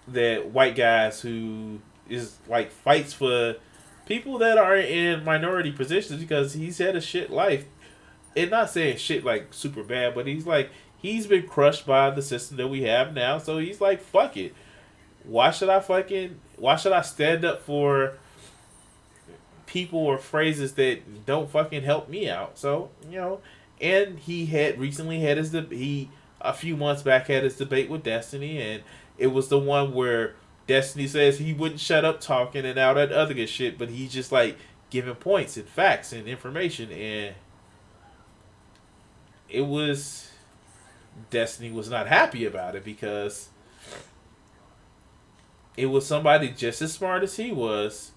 that white guys who is like fights for people that are in minority positions because he's had a shit life. And not saying shit like super bad, but he's been crushed by the system that we have now. So he's like, fuck it. Why should I stand up for people or phrases that don't fucking help me out? So, and he had recently had a few months back had his debate with Destiny, and it was the one where Destiny says he wouldn't shut up talking and all that other good shit, but he's just like giving points and facts and information, and it was Destiny was not happy about it because it was somebody just as smart as he was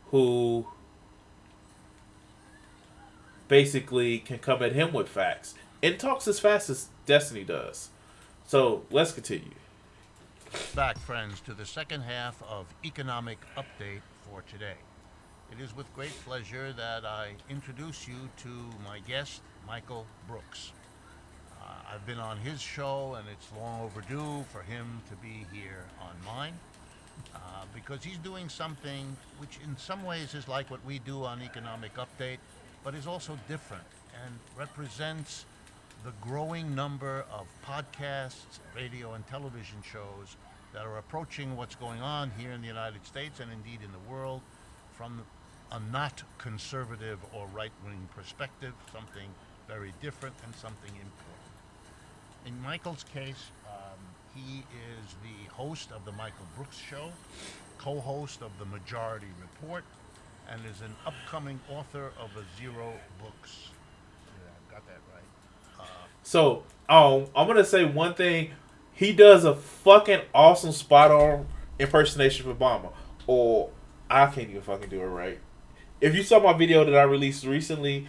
who basically can come at him with facts and talks as fast as Destiny does. So let's continue. Back, friends, to the second half of Economic Update for today. It is with great pleasure that I introduce you to my guest, Michael Brooks. I've been on his show, and it's long overdue for him to be here on mine because he's doing something which in some ways is like what we do on Economic Update, but is also different and represents the growing number of podcasts, radio, and television shows that are approaching what's going on here in the United States and indeed in the world from a not conservative or right-wing perspective, something very different and something important. In Michael's case, he is the host of the Michael Brooks Show, co-host of the Majority Report, and is an upcoming author of a Zero books. Yeah, got that right. So, I'm gonna say one thing. He does a fucking awesome spot on impersonation of Obama. Or I can't even fucking do it right. If you saw my video that I released recently,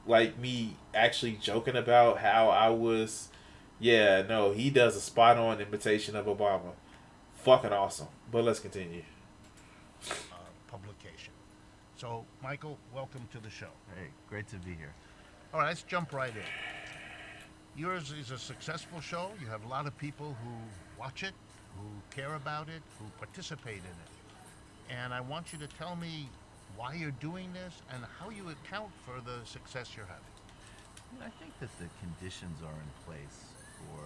like me actually joking about how I was, yeah, no, he does a spot on imitation of Obama. Fucking awesome. But let's continue. Publication. So, Michael, welcome to the show. Hey, great to be here. All right, let's jump right in. Yours is a successful show. You have a lot of people who watch it, who care about it, who participate in it. And I want you to tell me why you're doing this and how you account for the success you're having. I think that the conditions are in place for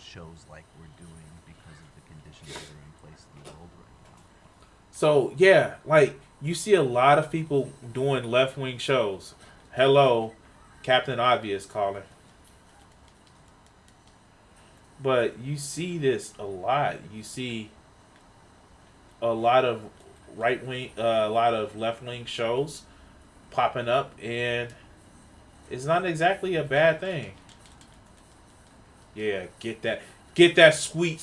shows like we're doing because of the conditions that are in place in the world right now. So, yeah, like, you see a lot of people doing left-wing shows. Hello, Captain Obvious calling. But you see this a lot. You see a lot of a lot of left-wing shows popping up, and it's not exactly a bad thing. Yeah, get that sweet,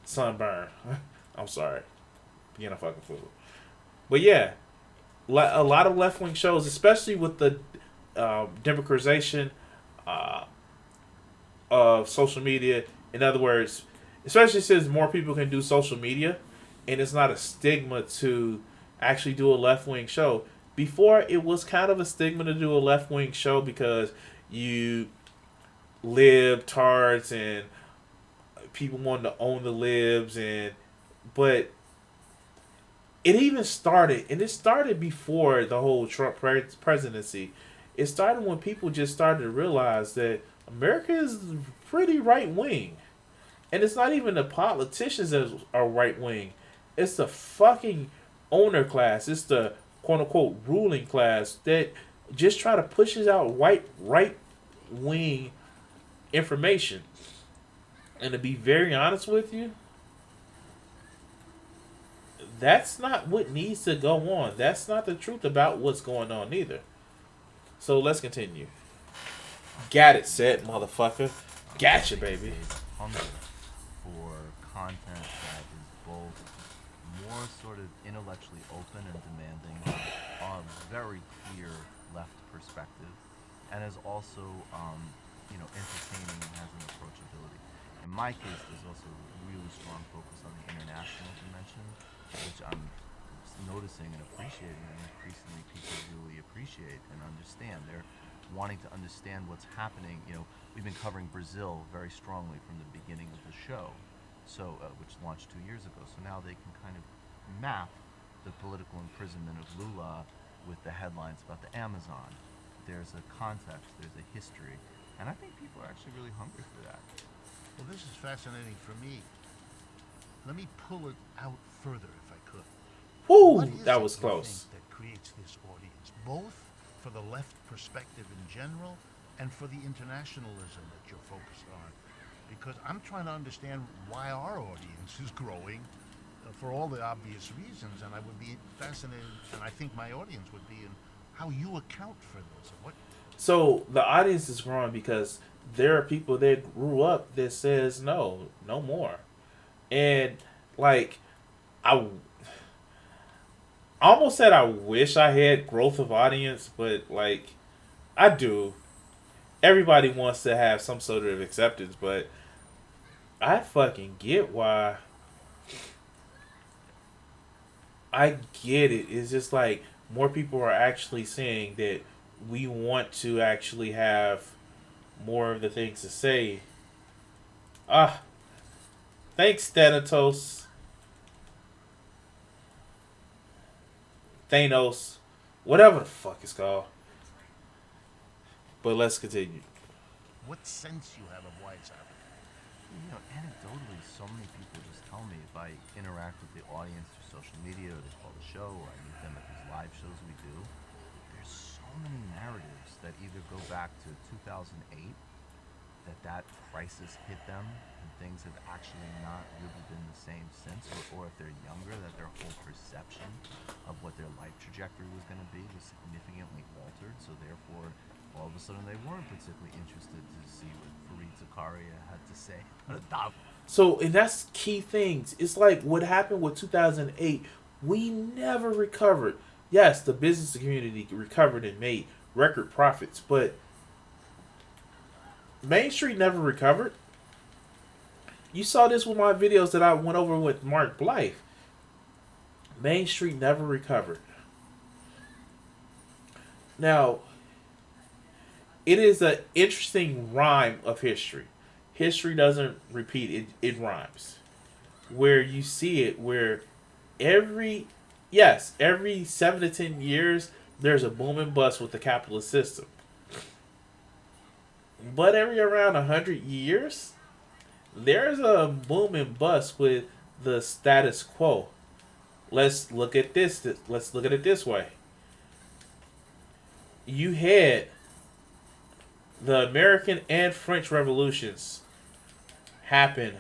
sunburn. I'm sorry, being a fucking fool. But yeah, a lot of left-wing shows, especially with the democratization of social media. In other words, especially since more people can do social media, and it's not a stigma to actually do a left-wing show. Before, it was kind of a stigma to do a left-wing show because you libtards and people wanted to own the libs, but it even started, and it started before the whole Trump presidency. It started when people just started to realize that America is pretty right-wing. And it's not even the politicians that are right-wing. It's the fucking owner class. It's the quote-unquote ruling class that just try to pushes out right wing information. And to be very honest with you, that's not what needs to go on. That's not the truth about what's going on either. So let's continue. Got it set, motherfucker. Gotcha, baby. A hunger for content that is both more sort of intellectually open and demanding a very clear left perspective, and is also entertaining and has an approachability. In my case, there's also a really strong focus on the international dimension, which I'm noticing and appreciating, and increasingly people really appreciate and understand. They're wanting to understand what's happening. We've been covering Brazil very strongly from the beginning of the show, which launched 2 years ago. So now they can kind of map the political imprisonment of Lula with the headlines about the Amazon. There's a context, there's a history, and I think people are actually really hungry for that. Well, this is fascinating for me. Let me pull it out further if I could. Woo, What is that it was you close. think that creates this audience, both for the left perspective in general and for the internationalism that you're focused on? Because I'm trying to understand why our audience is growing for all the obvious reasons, and I would be fascinated, and I think my audience would be, in how you account for this. And what? So the audience is growing because there are people that grew up that says no, no more, and like I almost said I wish I had growth of audience, but like I do. Everybody wants to have some sort of acceptance, but I fucking get why. I get it. It's just like more people are actually saying that we want to actually have more of the things to say. Ah, thanks, Thanatos. Thanos. Whatever the fuck it's called. But let's continue. What sense you have of why it's happening? Anecdotally, so many people just tell me if I interact with the audience through social media, or they call the show, or I meet them at these live shows we do. There's so many narratives that either go back to 2008, that crisis hit them, and things have actually not really been the same since, or if they're younger, that their whole perception of what their life trajectory was going to be was significantly altered, so therefore all of a sudden they weren't particularly interested to see what Fareed Zakaria had to say. So, and that's key things. It's like what happened with 2008. We never recovered. Yes, the business community recovered and made record profits, but Main Street never recovered. You saw this with my videos that I went over with Mark Blythe. Main Street never recovered. Now, it is an interesting rhyme of history. History doesn't repeat, it rhymes. Where you see it, where every 7 to 10 years, there's a boom and bust with the capitalist system. But every around 100 years, there's a boom and bust with the status quo. Let's look at this. Let's look at it this way. You had the American and French revolutions happen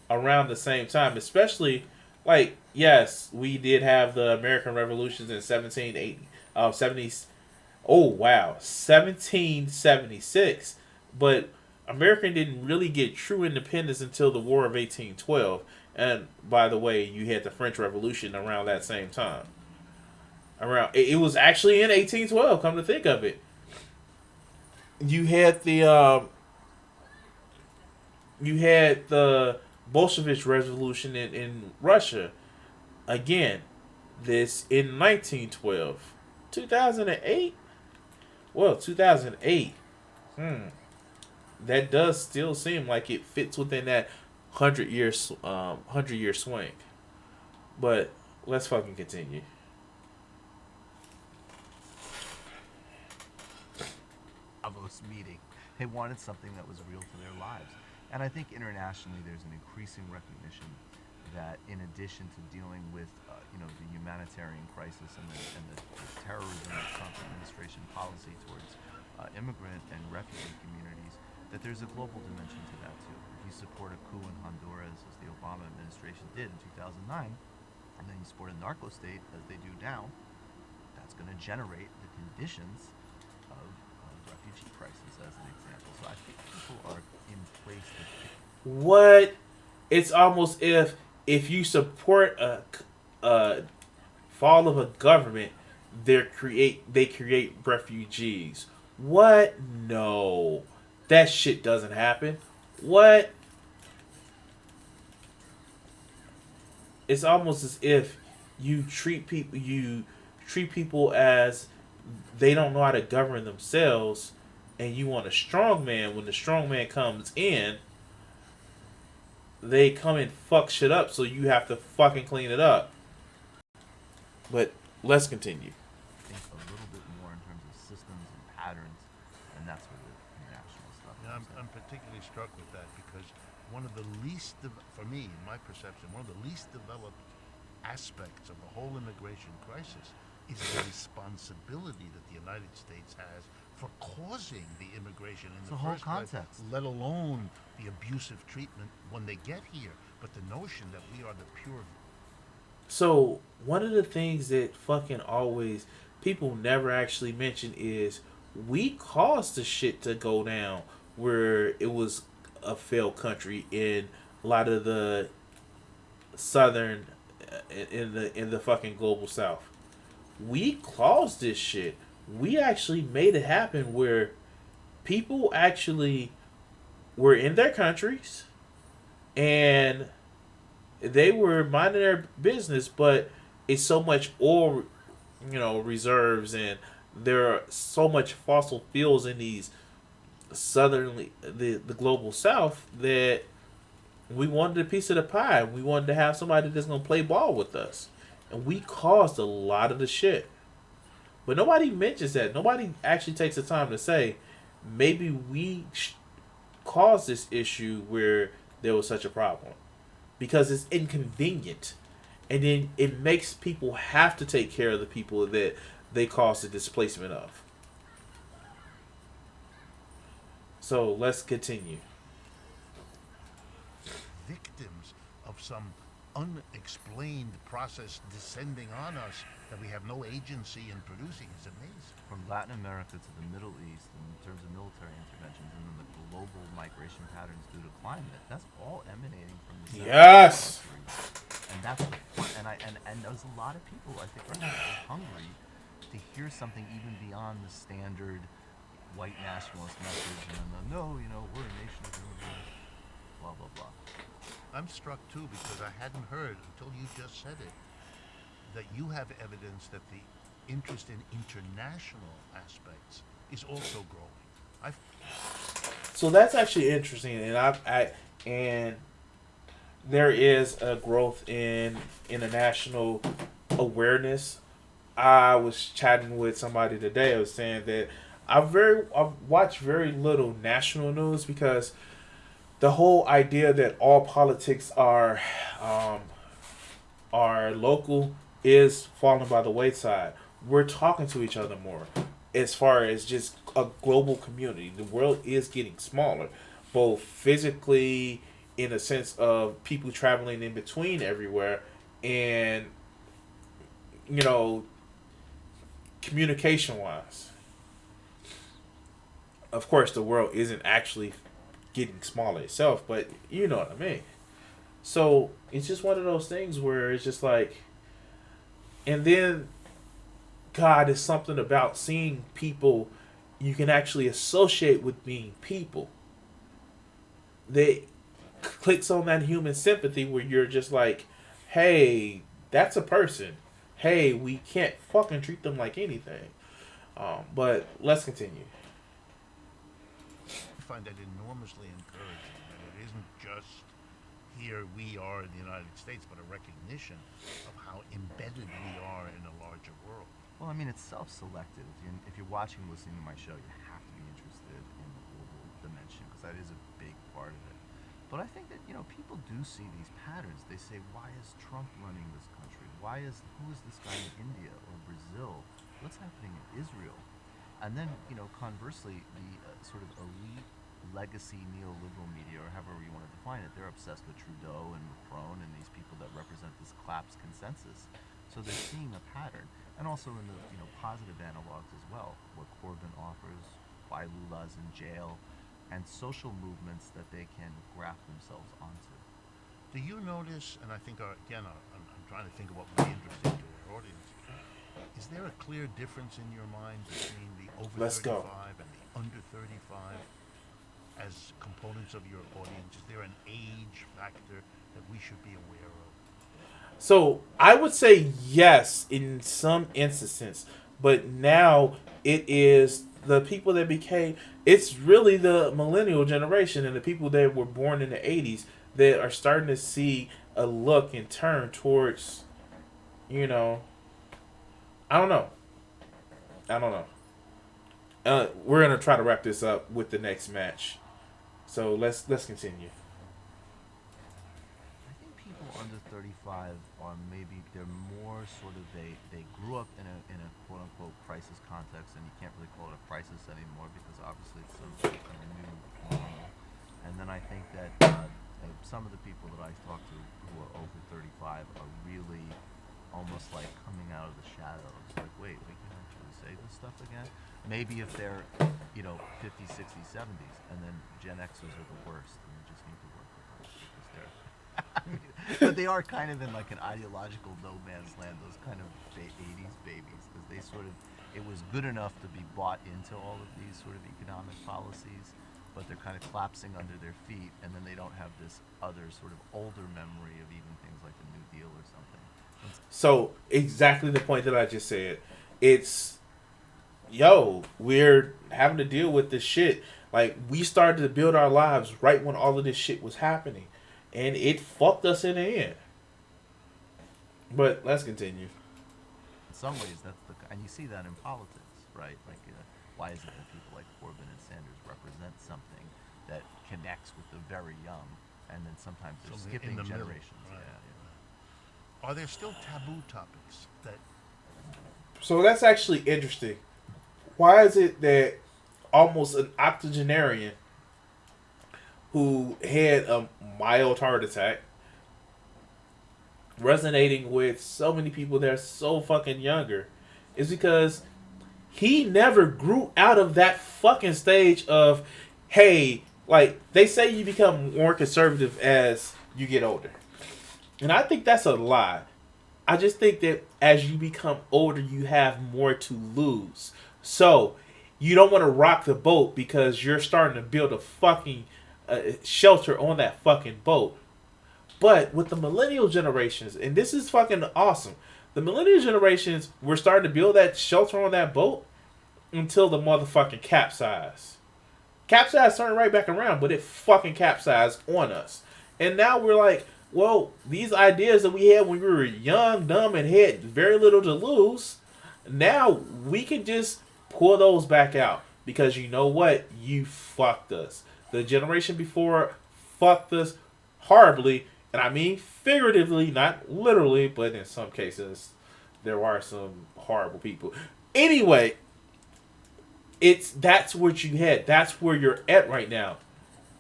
around the same time, especially like yes, we did have the American revolutions in 1776, but America didn't really get true independence until the War of 1812. And by the way, you had the French Revolution around that same time. It was actually in 1812. Come to think of it, you had the Bolshevik Revolution in Russia. Again, this in 1912, 2008. Well, 2008. That does still seem like it fits within that 100 year swing. But let's fucking continue. Davos meeting. They wanted something that was real to their lives. And I think internationally there's an increasing recognition that in addition to dealing with the humanitarian crisis and the terrorism of Trump administration policy towards immigrant and refugee communities, that there's a global dimension to that too. If you support a coup in Honduras, as the Obama administration did in 2009, and then you support a narco state, as they do now, that's going to generate the conditions of refugee crisis, as an example. So I think people are in place to fix. What? It's almost if you support a fall of a government, they create refugees. What? No, that shit doesn't happen. What? It's almost as if you treat people as they don't know how to govern themselves, and you want a strong man. When the strong man comes in, they come and fuck shit up, so you have to fucking clean it up. But let's continue. Think a little bit more in terms of systems and patterns, and that's where the international stuff Yeah, comes in. I'm particularly struck with that because one of the for me, in my perception, one of the least developed aspects of the whole immigration crisis is the responsibility that the United States has for causing the immigration in It's the a whole first place, context. let alone the abusive treatment when they get here. But the notion that we are the pure So one of the things that fucking always people never actually mention is we caused the shit to go down where it was a failed country in a lot of the southern in the fucking global south. We caused this shit. We actually made it happen where people actually were in their countries and they were minding their business, but it's so much oil, reserves, and there are so much fossil fuels in these southern the global south that we wanted a piece of the pie. We wanted to have somebody that's gonna play ball with us, and we caused a lot of the shit. But nobody mentions that. Nobody actually takes the time to say maybe caused this issue where there was such a problem because it's inconvenient, and then it makes people have to take care of the people that they caused the displacement of. So let's continue. victims of some unexplained process descending on us that we have no agency in producing is amazing. From Latin America to the Middle East, in terms of military interventions, and then the global migration patterns due to climate, that's all emanating from the Yes. and that's and there's a lot of people I think are hungry to hear something even beyond the standard white nationalist message and no, we're a nation of immigrants, blah blah blah. I'm struck too because I hadn't heard until you just said it that you have evidence that the interest in international aspects is also growing. So that's actually interesting, and and there is a growth in international awareness. I was chatting with somebody today. I was saying that I've watched very little national news because the whole idea that all politics are local is falling by the wayside. We're talking to each other more as far as just a global community. The world is getting smaller, both physically in a sense of people traveling in between everywhere and you know communication wise. Of course the world isn't actually getting smaller itself, but you know what I mean. So it's just one of those things where it's just like, and then God is something about seeing people you can actually associate with being people. They clicks on that human sympathy where you're just like, hey, that's a person. Hey, we can't fucking treat them like anything. But let's continue. I find that enormously encouraging that it isn't just here we are in the United States, but a recognition of how embedded we are in a larger world. Well, I mean, it's self-selected. If you're watching, listening to my show, you have to be interested in the global dimension because that is a big part of it. But I think that people do see these patterns. They say, "Why is Trump running this country? Who is this guy in India or Brazil? What's happening in Israel?" And then, conversely, the sort of elite legacy neoliberal media, or however you want to define it, they're obsessed with Trudeau and Macron and these people that represent this collapsed consensus. So they're seeing a pattern, and also in the positive analogs as well, what Corbyn offers, why Lula's in jail, and social movements that they can graft themselves onto. Do you notice, and I think, again, I'm trying to think of what would be interesting to our audience, is there a clear difference in your mind between the over Let's 35 go. and the under 35 as components of your audience? Is there an age factor that we should be aware of? So I would say yes in some instances, but now it is the people that became. It's really the millennial generation and the people that were born in the '80s that are starting to see a look and turn towards, you know, I don't know, I don't know. We're gonna try to wrap this up with the next match, so let's continue. I think people under 35 are maybe they're more sort of they grew up in a quote unquote crisis context, and you can't really call it a crisis anymore because obviously it's some kind of new normal. And then I think that some of the people that I talk to who are over 35 are really almost like coming out of the shadows. Like, wait, we can actually say this stuff again? Maybe if they're, 50s, 60s, 70s, and then Gen Xers are the worst, and you just need to work with them because they're. But they are kind of in like an ideological no man's land, those kind of 80s babies, because they sort of, it was good enough to be bought into all of these sort of economic policies, but they're kind of collapsing under their feet, and then they don't have this other sort of older memory of even things like the New Deal or something. So exactly the point that I just said. It's we're having to deal with this shit. Like we started to build our lives right when all of this shit was happening, and it fucked us in the end. But let's continue. In some ways, and you see that in politics, right? Like, why is it that people like Corbyn and Sanders represent something that connects with the very young, and then sometimes they're Something skipping in the middle, generations? right, Yeah, yeah. right. Are there still taboo topics that So that's actually interesting. Why is it that almost an octogenarian who had a mild heart attack resonating with so many people that are so fucking younger is because he never grew out of that fucking stage of, hey, like they say you become more conservative as you get older. And I think that's a lie. I just think that as you become older, you have more to lose. So you don't want to rock the boat because you're starting to build a fucking shelter on that fucking boat. But with the millennial generations, and this is fucking awesome, the millennial generations were starting to build that shelter on that boat until the motherfucking capsize. Capsize turned right back around, but it fucking capsized on us. And now we're like, well, these ideas that we had when we were young, dumb, and had very little to lose, now we can just pull those back out. Because you know what? You fucked us. The generation before fucked us horribly. And I mean figuratively, not literally, but in some cases, there are some horrible people. Anyway, that's what you had. That's where you're at right now.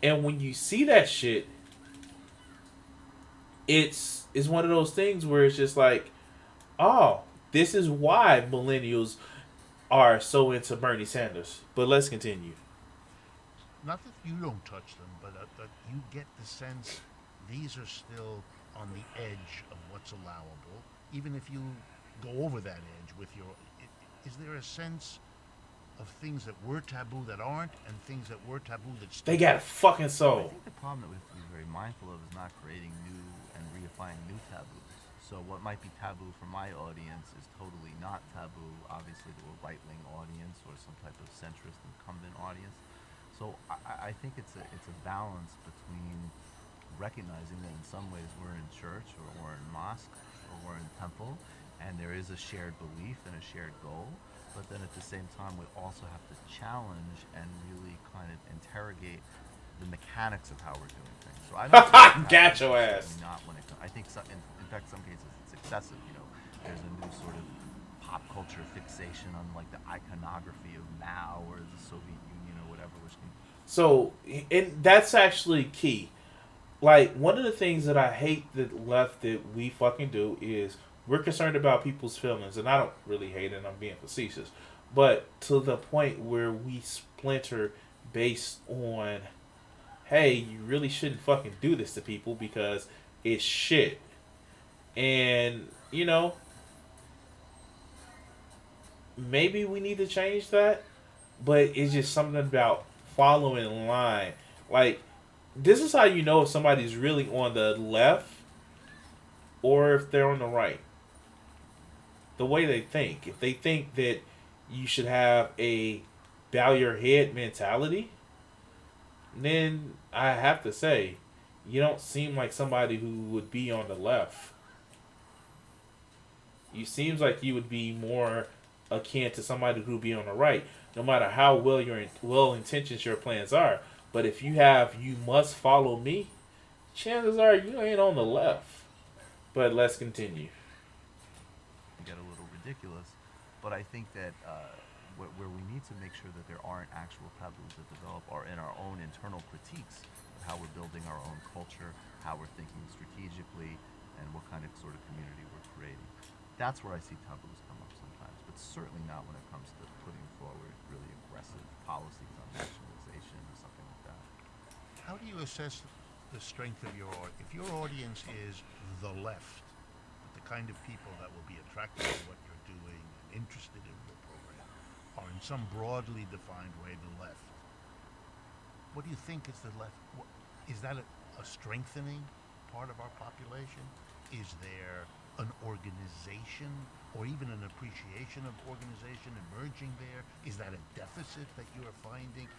And when you see that shit, it's one of those things where it's just like, oh, this is why millennials are so into Bernie Sanders. But let's continue. not that you don't touch them, but that you get the sense these are still on the edge of what's allowable, even if you go over that edge with your. Is there a sense of things that were taboo that aren't, and things that were taboo that still? They got a fucking I soul. think the problem that we have to be very mindful of is not creating new and redefining new taboos. So what might be taboo for my audience is totally not taboo, obviously, to a right-wing audience or some type of centrist incumbent audience. So I think it's a balance between recognizing that in some ways we're in church or we're in mosque or we're in temple, and there is a shared belief and a shared goal. But then at the same time, we also have to challenge and really kind of interrogate the mechanics of how we're doing things. So I don't think Got your ass. certainly not when it comes. I think in fact some cases it's excessive. You know, there's a new sort of pop culture fixation on like the iconography of Mao or the Soviet Union or whatever, which can. So, and that's actually key. Like, one of the things that I hate that left that we fucking do is we're concerned about people's feelings, and I don't really hate it. I'm being facetious, but to the point where we splinter based on, hey, you really shouldn't fucking do this to people because it's shit, and maybe we need to change that, but it's just something about following in line. Like, this is how you know if somebody's really on the left or if they're on the right. The way they think. If they think that you should have a bow your head mentality, then I have to say, you don't seem like somebody who would be on the left. You seems like you would be more akin to somebody who would be on the right, no matter how well intentioned your plans are. But if you have you must follow me, chances are you ain't on the left. But let's continue. Get a little ridiculous, but I think that where we need to make sure that there aren't actual taboos that develop are in our own internal critiques of how we're building our own culture, how we're thinking strategically, and what kind of sort of community we're creating. That's where I see taboos come up sometimes, but certainly not when it comes to putting forward really aggressive policies on nationalization or something like that. How do you assess the strength of if your audience is the left, the kind of people that will be attracted to what you're doing and interested in your program are in some broadly defined way the left. What do you think is the left? Is that a strengthening part of our population? Is there an organization or even an appreciation of organization emerging there? Is that a deficit that you are finding?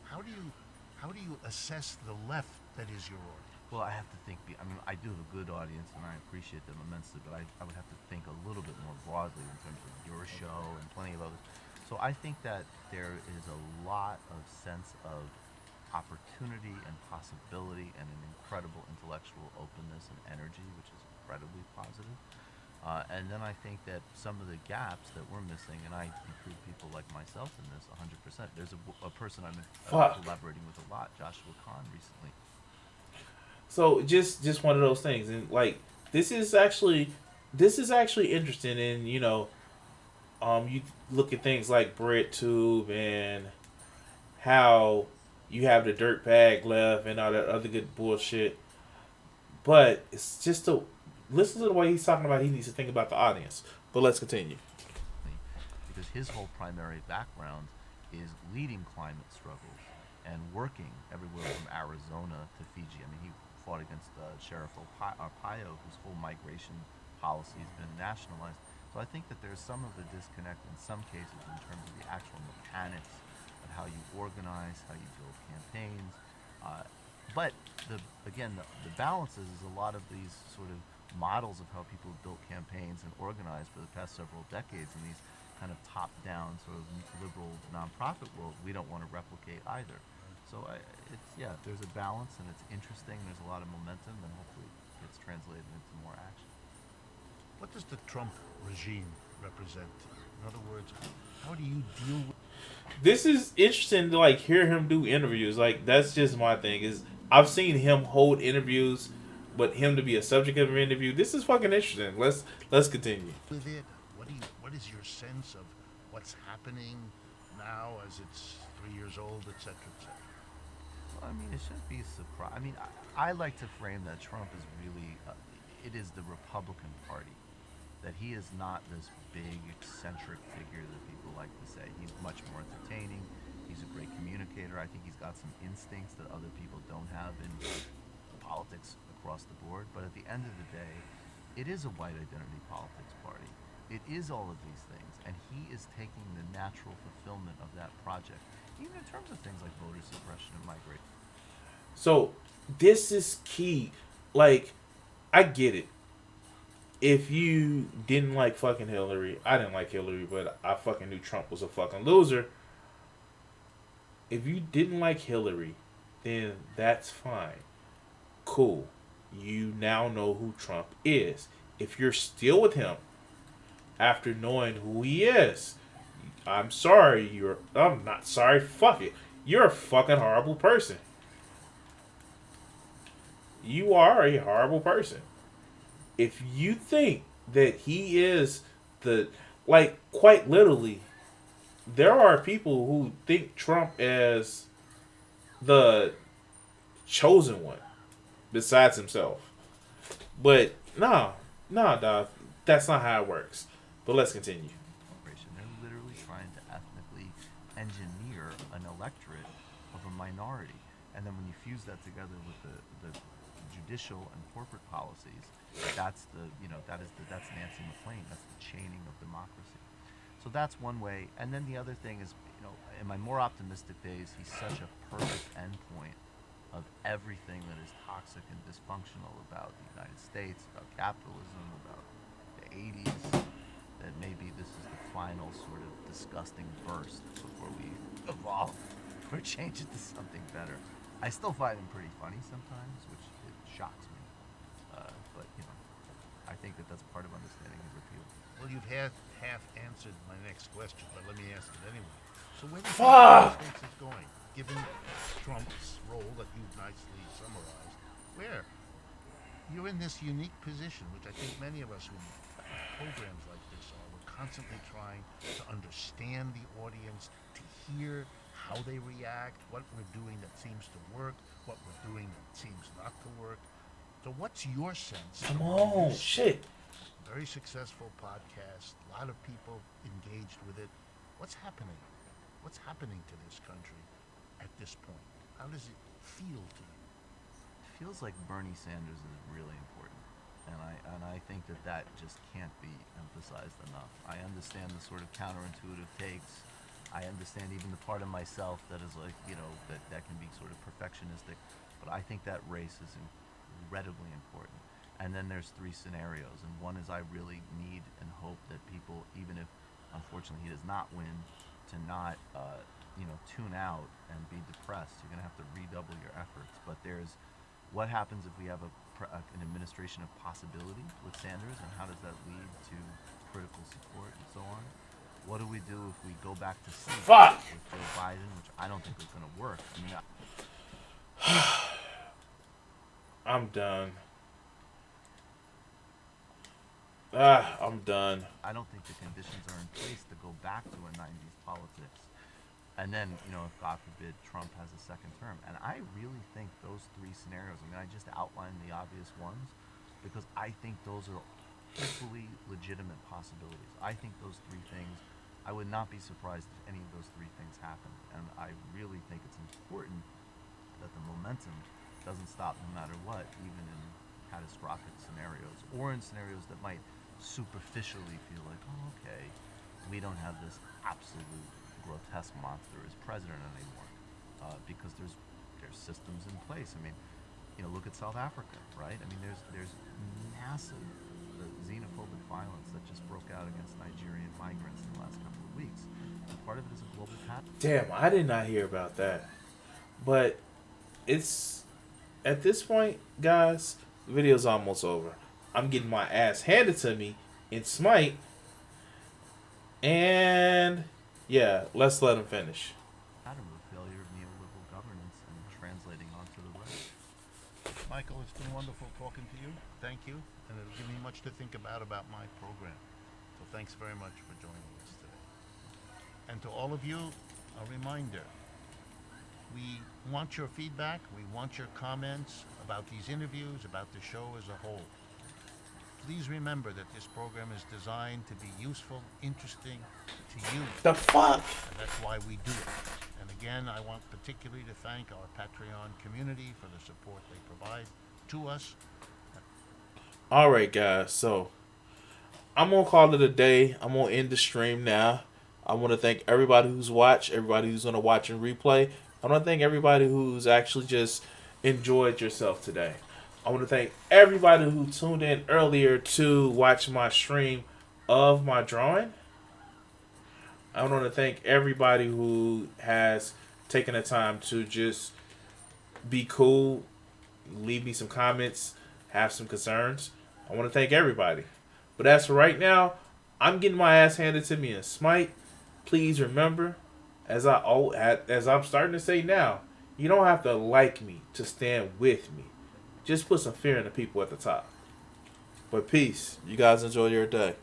How do you assess the left that is your audience? Well, I have to think. I mean, I do have a good audience, and I appreciate them immensely. But I would have to think a little bit more broadly in terms of your show and plenty of others. So I think that there is a lot of sense of opportunity and possibility and an incredible intellectual openness and energy, which is incredibly positive. And then I think that some of the gaps that we're missing, and I include people like myself in this 100%. There's a person I'm collaborating with a lot, Joshua Kahn, recently. So just one of those things, and like this is actually interesting, and you look at things like BreadTube and how you have the dirt bag left and all that other good bullshit, but it's just to listen to the way he's talking about. He needs to think about the audience. But let's continue. Because his whole primary background is leading climate struggles and working everywhere from Arizona to Fiji. I mean, he fought against Sheriff Arpaio, whose whole migration policy has been nationalized. So I think that there's some of the disconnect in some cases in terms of the actual mechanics of how you organize, how you build campaigns. But the balance is a lot of these sort of models of how people have built campaigns and organized for the past several decades in these kind of top-down sort of liberal nonprofit world we don't want to replicate either. So there's a balance and it's interesting. There's a lot of momentum and hopefully it gets translated into more action. What does the Trump regime represent to you? In other words, how do you deal with? This is interesting to like hear him do interviews. Like that's just my thing. Is I've seen him hold interviews, but him to be a subject of an interview, this is fucking interesting. Let's continue. With it, what is your sense of what's happening now as it's 3 years old, et cetera, et cetera? Well, I mean, it shouldn't be a surprise. I mean, I like to frame that Trump is really, it is the Republican Party. That he is not this big, eccentric figure that people like to say. He's much more entertaining. He's a great communicator. I think he's got some instincts that other people don't have in politics across the board. But at the end of the day, it is a white identity politics party. It is all of these things. And he is taking the natural fulfillment of that project, even in terms of things like voter suppression and migration. So, this is key. Like, I get it. If you didn't like fucking Hillary, I didn't like Hillary, but I fucking knew Trump was a fucking loser. If you didn't like Hillary, then that's fine. Cool. You now know who Trump is. If you're still with him after knowing who he is, I'm sorry. I'm not sorry. Fuck it. You're a fucking horrible person. You are a horrible person. If you think that he is the, like, quite literally, there are people who think Trump as the chosen one besides himself. But no, dog. That's not how it works. But let's continue. They're literally trying to ethnically engineer an electorate of a minority. And then when you fuse that together with the judicial and corporate policies, that's that's Nancy McLean. That's the chaining of democracy. So that's one way. And then the other thing is, in my more optimistic days, he's such a perfect endpoint of everything that is toxic and dysfunctional about the United States, about capitalism, about the 80s, that maybe this is the final sort of disgusting burst before we evolve or change it to something better. I still find him pretty funny sometimes, which it shocks me. But, I think that that's part of understanding his appeal. Well, you've half answered my next question, but let me ask it anyway. So where do you think the Fuck! United States is going, given Trump's role that you've nicely summarized? Where? You're in this unique position, which I think many of us who programs like this are. We're constantly trying to understand the audience, to hear how they react, what we're doing that seems to work, what we're doing that seems not to work. So what's your sense? Come of on, this shit. very successful podcast, a lot of people engaged with it. What's happening? What's happening to this country at this point? How does it feel to you? It feels like Bernie Sanders is really important. And I think that just can't be emphasized enough. I understand the sort of counterintuitive takes. I understand even the part of myself that is like, that can be sort of perfectionistic. But I think that race is incredibly important. And then there's three scenarios. And one is I really need and hope that people, even if unfortunately he does not win, to not, tune out and be depressed. You're going to have to redouble your efforts. But there's what happens if we have an administration of possibility with Sanders, and how does that lead to critical support and so on? What do we do if we go back to seats Fuck! with Joe Biden, which I don't think is going to work? I mean, I'm done. I'm done. I don't think the conditions are in place to go back to a 90s politics. And then, if God forbid Trump has a second term. And I really think those three scenarios, I just outlined the obvious ones because I think those are equally legitimate possibilities. I think those three things, I would not be surprised if any of those three things happened. And I really think it's important that the momentum doesn't stop no matter what, even in catastrophic scenarios or in scenarios that might superficially feel like, oh, okay, we don't have this absolute grotesque monster as president anymore, because there's systems in place. Look at South Africa, right? There's massive xenophobic violence that just broke out against Nigerian migrants in the last couple of weeks. And part of it is a global pattern. Damn, I did not hear about that. But it's at this point, guys, the video's almost over. I'm getting my ass handed to me in Smite. And yeah, let's let him finish. Pattern of failure of neoliberal governance and translating onto the right. Michael, it's been wonderful talking to you. Thank you. And it'll give me much to think about my program. So thanks very much for joining us today. And to all of you, a reminder. We want your feedback. We want your comments about these interviews, about the show as a whole. Please remember that this program is designed to be useful, interesting to you. The fuck? And that's why we do it. And again, I want particularly to thank our Patreon community for the support they provide to us. Alright, guys, so I'm going to call it a day. I'm going to end the stream now. I want to thank everybody who's watched, everybody who's going to watch and replay. I want to thank everybody who's actually just enjoyed yourself today. I want to thank everybody who tuned in earlier to watch my stream of my drawing. I want to thank everybody who has taken the time to just be cool, leave me some comments, have some concerns. I want to thank everybody. But as for right now, I'm getting my ass handed to me in Smite. Please remember, as I'm starting to say now, you don't have to like me to stand with me. Just put some fear in the people at the top. But peace. You guys enjoy your day.